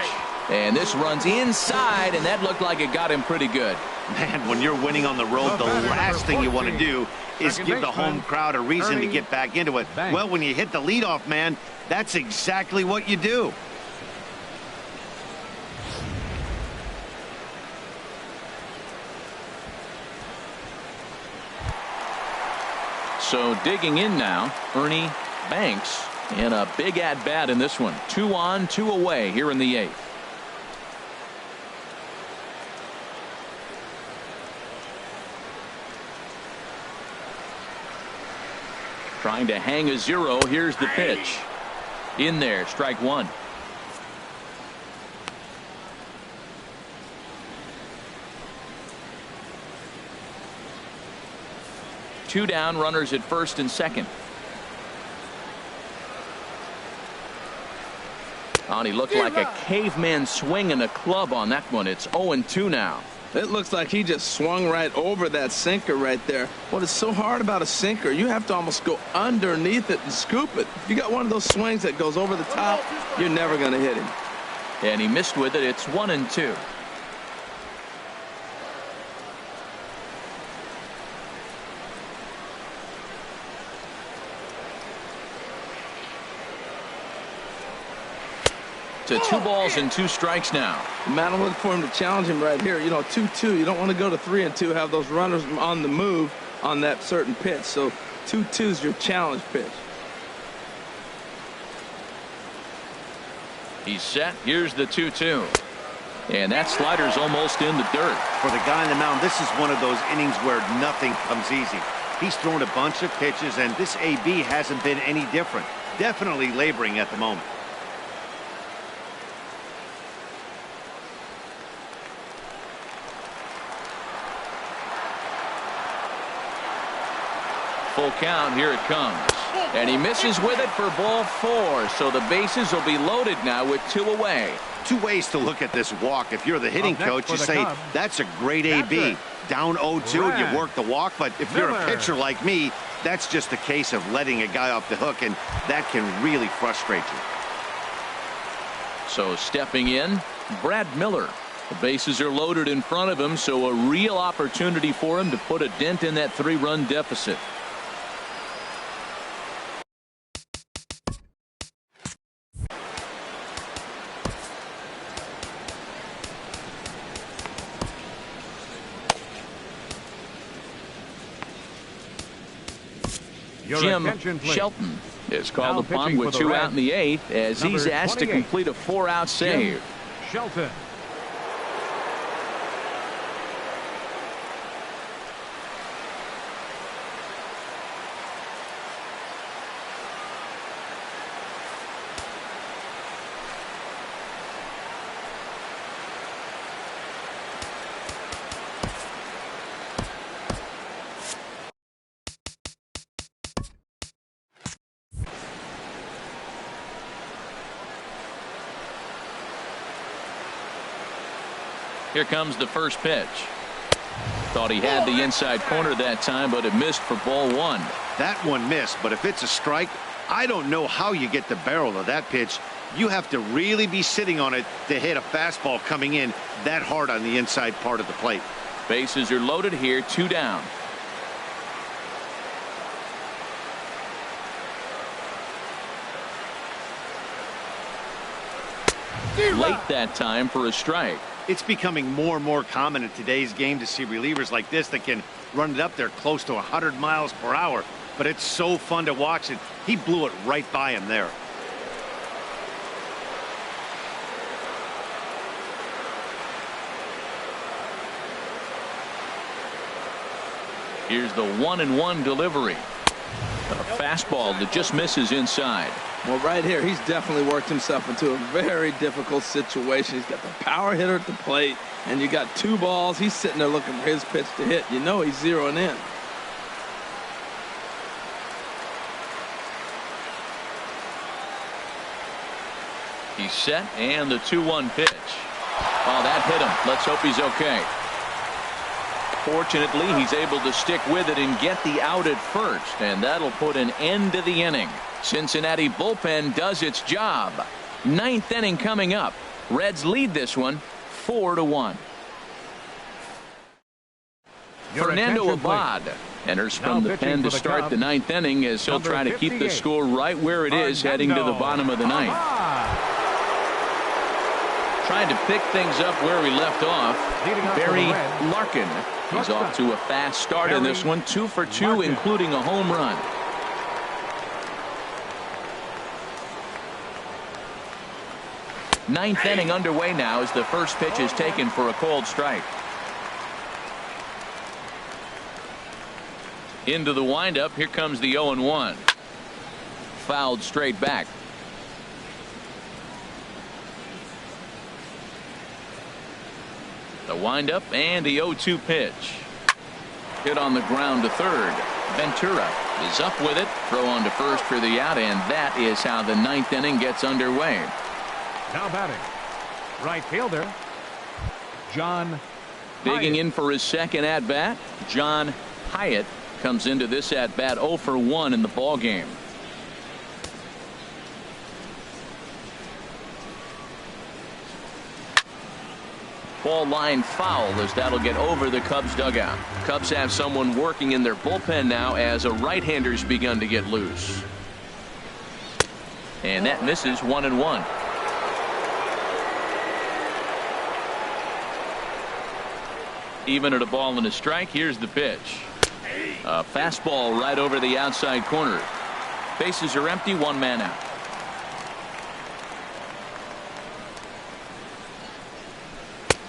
And this runs inside, and that looked like it got him pretty good. Man, when you're winning on the road, the last thing you want to do is give the home crowd a reason to get back into it. Well, when you hit the leadoff man, that's exactly what you do. So digging in now, Ernie Banks in a big at-bat in this one. 2 on, 2 away here in the 8th. Trying to hang a 0. Here's the pitch. In there, strike 1. Two down, runners at first and second. And he looked like a caveman swinging a club on that one. It's 0-2 now. It looks like he just swung right over that sinker right there. What is so hard about a sinker, you have to almost go underneath it and scoop it. If you got one of those swings that goes over the top, you're never going to hit him. And he missed with it. It's 1-2. To 2 balls and 2 strikes now. Man, I'm looking for him to challenge him right here. You know, 2-2. You don't want to go to 3-2, have those runners on the move on that certain pitch. So 2-2 is your challenge pitch. He's set. Here's the 2-2. And that slider's almost in the dirt. For the guy on the mound, this is one of those innings where nothing comes easy. He's thrown a bunch of pitches, and this AB hasn't been any different. Definitely laboring at the moment. Full count, here it comes. And he misses with it for ball 4. So the bases will be loaded now with 2 away. 2 ways to look at this walk. If you're the hitting coach, you say, that's a great AB. Down 0-2 and you work the walk. But if you're a pitcher like me, that's just a case of letting a guy off the hook, and that can really frustrate you. So stepping in, Brad Miller. The bases are loaded in front of him, so a real opportunity for him to put a dent in that 3-run deficit. Jim Shelton is called upon with 2 out in the 8th as he's asked to complete a 4-out save. Shelton. Here comes the first pitch. Thought he had the inside corner that time, but it missed for ball 1. That one missed, but if it's a strike, I don't know how you get the barrel of that pitch. You have to really be sitting on it to hit a fastball coming in that hard on the inside part of the plate. Bases are loaded here, 2 down. Late that time for a strike. It's becoming more and more common in today's game to see relievers like this that can run it up there close to 100 miles per hour. But it's so fun to watch it. He blew it right by him there. Here's the 1-1 delivery. A fastball that just misses inside. Well, right here, he's definitely worked himself into a very difficult situation. He's got the power hitter at the plate, and you got 2 balls. He's sitting there looking for his pitch to hit. You know he's zeroing in. He's set, and the 2-1 pitch. Oh, that hit him. Let's hope he's okay. Fortunately, he's able to stick with it and get the out at first, and that'll put an end to the inning. Cincinnati bullpen does its job. 9th inning coming up. Reds lead this one 4-1. Fernando Abad enters from the pen to start the 9th inning as he'll try to keep the score right where it is heading to the bottom of the 9th. Trying to pick things up where we left off. Barry Larkin. He's off to a fast start in this one. 2 for 2, including a home run. Ninth inning underway now as the first pitch is taken for a called strike. Into the windup. Here comes the 0-1. Fouled straight back. The windup and the 0-2 pitch. Hit on the ground to third. Ventura is up with it. Throw on to first for the out, and that is how the 9th inning gets underway. Now batting, right fielder, John Digging Hyatt. in for his second at bat, John Hyatt comes into this at bat 0 for 1 in the ball game. Ball line foul as that'll get over the Cubs dugout. Cubs have someone working in their bullpen now as a right-hander's begun to get loose. And that misses 1-1. Even at a ball and a strike. Here's the pitch. A fastball right over the outside corner. Bases are empty. 1 man out.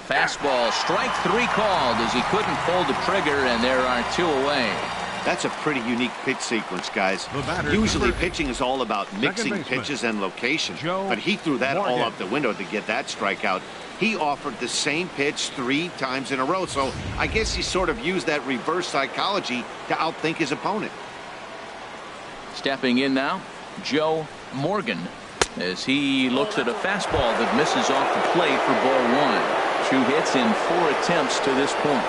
Fastball, strike 3 called as he couldn't pull the trigger, and there are 2 away. That's a pretty unique pitch sequence, guys. Usually pitching is all about mixing pitches and location, but he threw that all out the window to get that strikeout. He offered the same pitch 3 times in a row, so I guess he sort of used that reverse psychology to outthink his opponent. Stepping in now, Joe Morgan, as he looks at a fastball that misses off the plate for ball 1. 2 hits in 4 attempts to this point.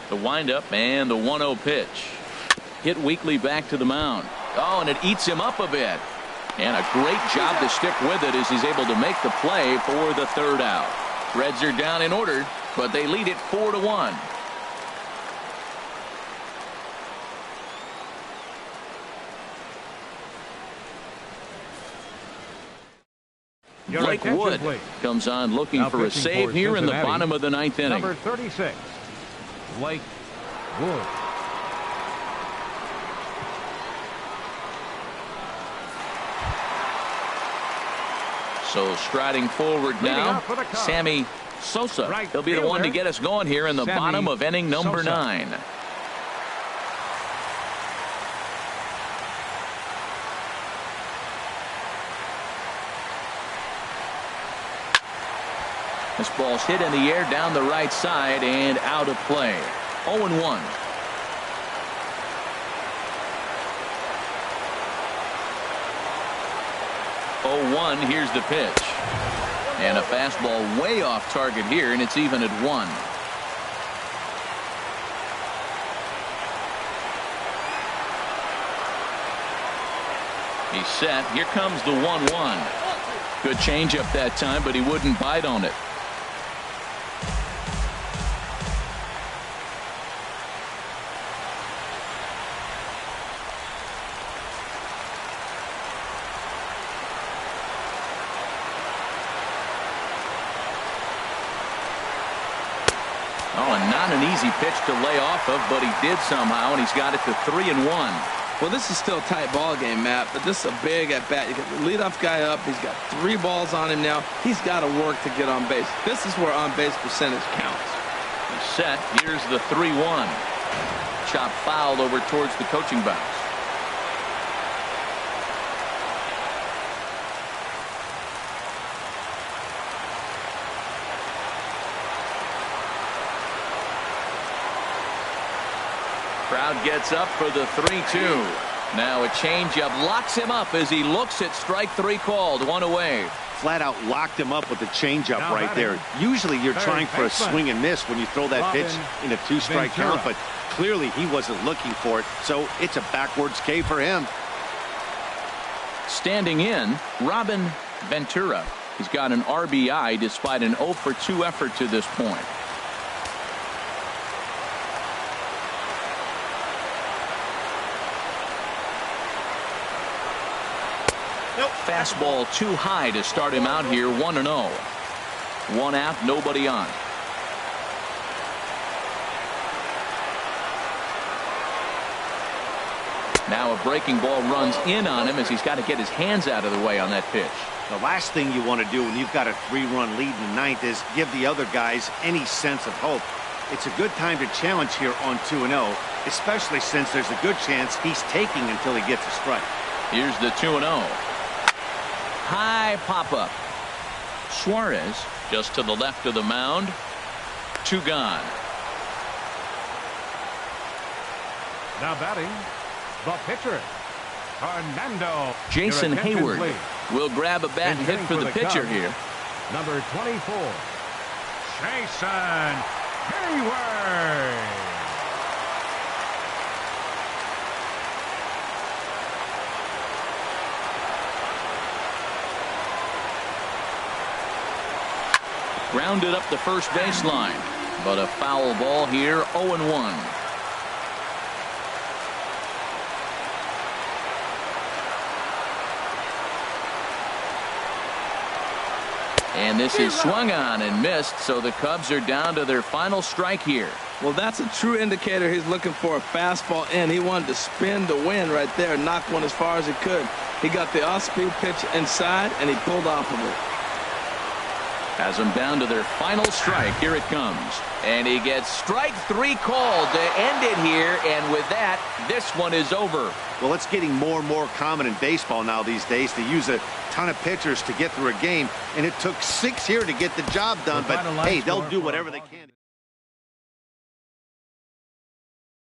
The windup and the 1-0 pitch. Hit weakly back to the mound. Oh, and it eats him up a bit. And a great job to stick with it as he's able to make the play for the 3rd out. Reds are down in order, but they lead it 4-1. Blake Wood comes on looking now for a save here in the bottom of the 9th inning. Number 36, Blake Wood. So striding forward now, Sammy Sosa. He'll be the one to get us going here in the bottom of inning number 9. This ball's hit in the air down the right side and out of play. 0-1. Here's the pitch. And a fastball way off target here, and it's even at 1. He's set. Here comes the 1-1. Good changeup that time, but he wouldn't bite on it. Not an easy pitch to lay off of, but he did somehow, and he's got it to 3-1. Well, this is still a tight ball game, Matt, but this is a big at bat. You get the leadoff guy up. He's got 3 balls on him now. He's got to work to get on base. This is where on base percentage counts. He's set. Here's the 3-1. Chop fouled over towards the coaching box. Crowd gets up for the 3-2. Now a changeup locks him up as he looks at strike 3 called. 1 away. Flat out locked him up with the changeup right there. Usually you're trying for a swing and miss when you throw that pitch in a 2-strike count, but clearly he wasn't looking for it, so it's a backwards K for him. Standing in, Robin Ventura. He's got an RBI despite an 0-for-2 effort to this point. Fastball too high to start him out here. 1-0. 1 out, nobody on. Now a breaking ball runs in on him as he's got to get his hands out of the way on that pitch. The last thing you want to do when you've got a 3-run lead in the 9th is give the other guys any sense of hope. It's a good time to challenge here on 2-0, especially since there's a good chance he's taking until he gets a strike. Here's the 2-0. High pop-up. Suarez just to the left of the mound. 2 gone. Now batting, the pitcher, Fernando. Jason Hayward will grab a bat and hit for the pitcher here. Number 24, Jason Hayward. Grounded up the first baseline, but a foul ball here. 0-1. And this is swung on and missed, so the Cubs are down to their final strike here. Well, that's a true indicator he's looking for a fastball in. He wanted to spin the wind right there, knock one as far as he could. He got the off-speed pitch inside, and he pulled off of it. Has them down to their final strike. Here it comes. And he gets strike 3 called to end it here. And with that, this one is over. Well, it's getting more and more common in baseball now these days to use a ton of pitchers to get through a game. And it took 6 here to get the job done. But, hey, they'll do whatever they can.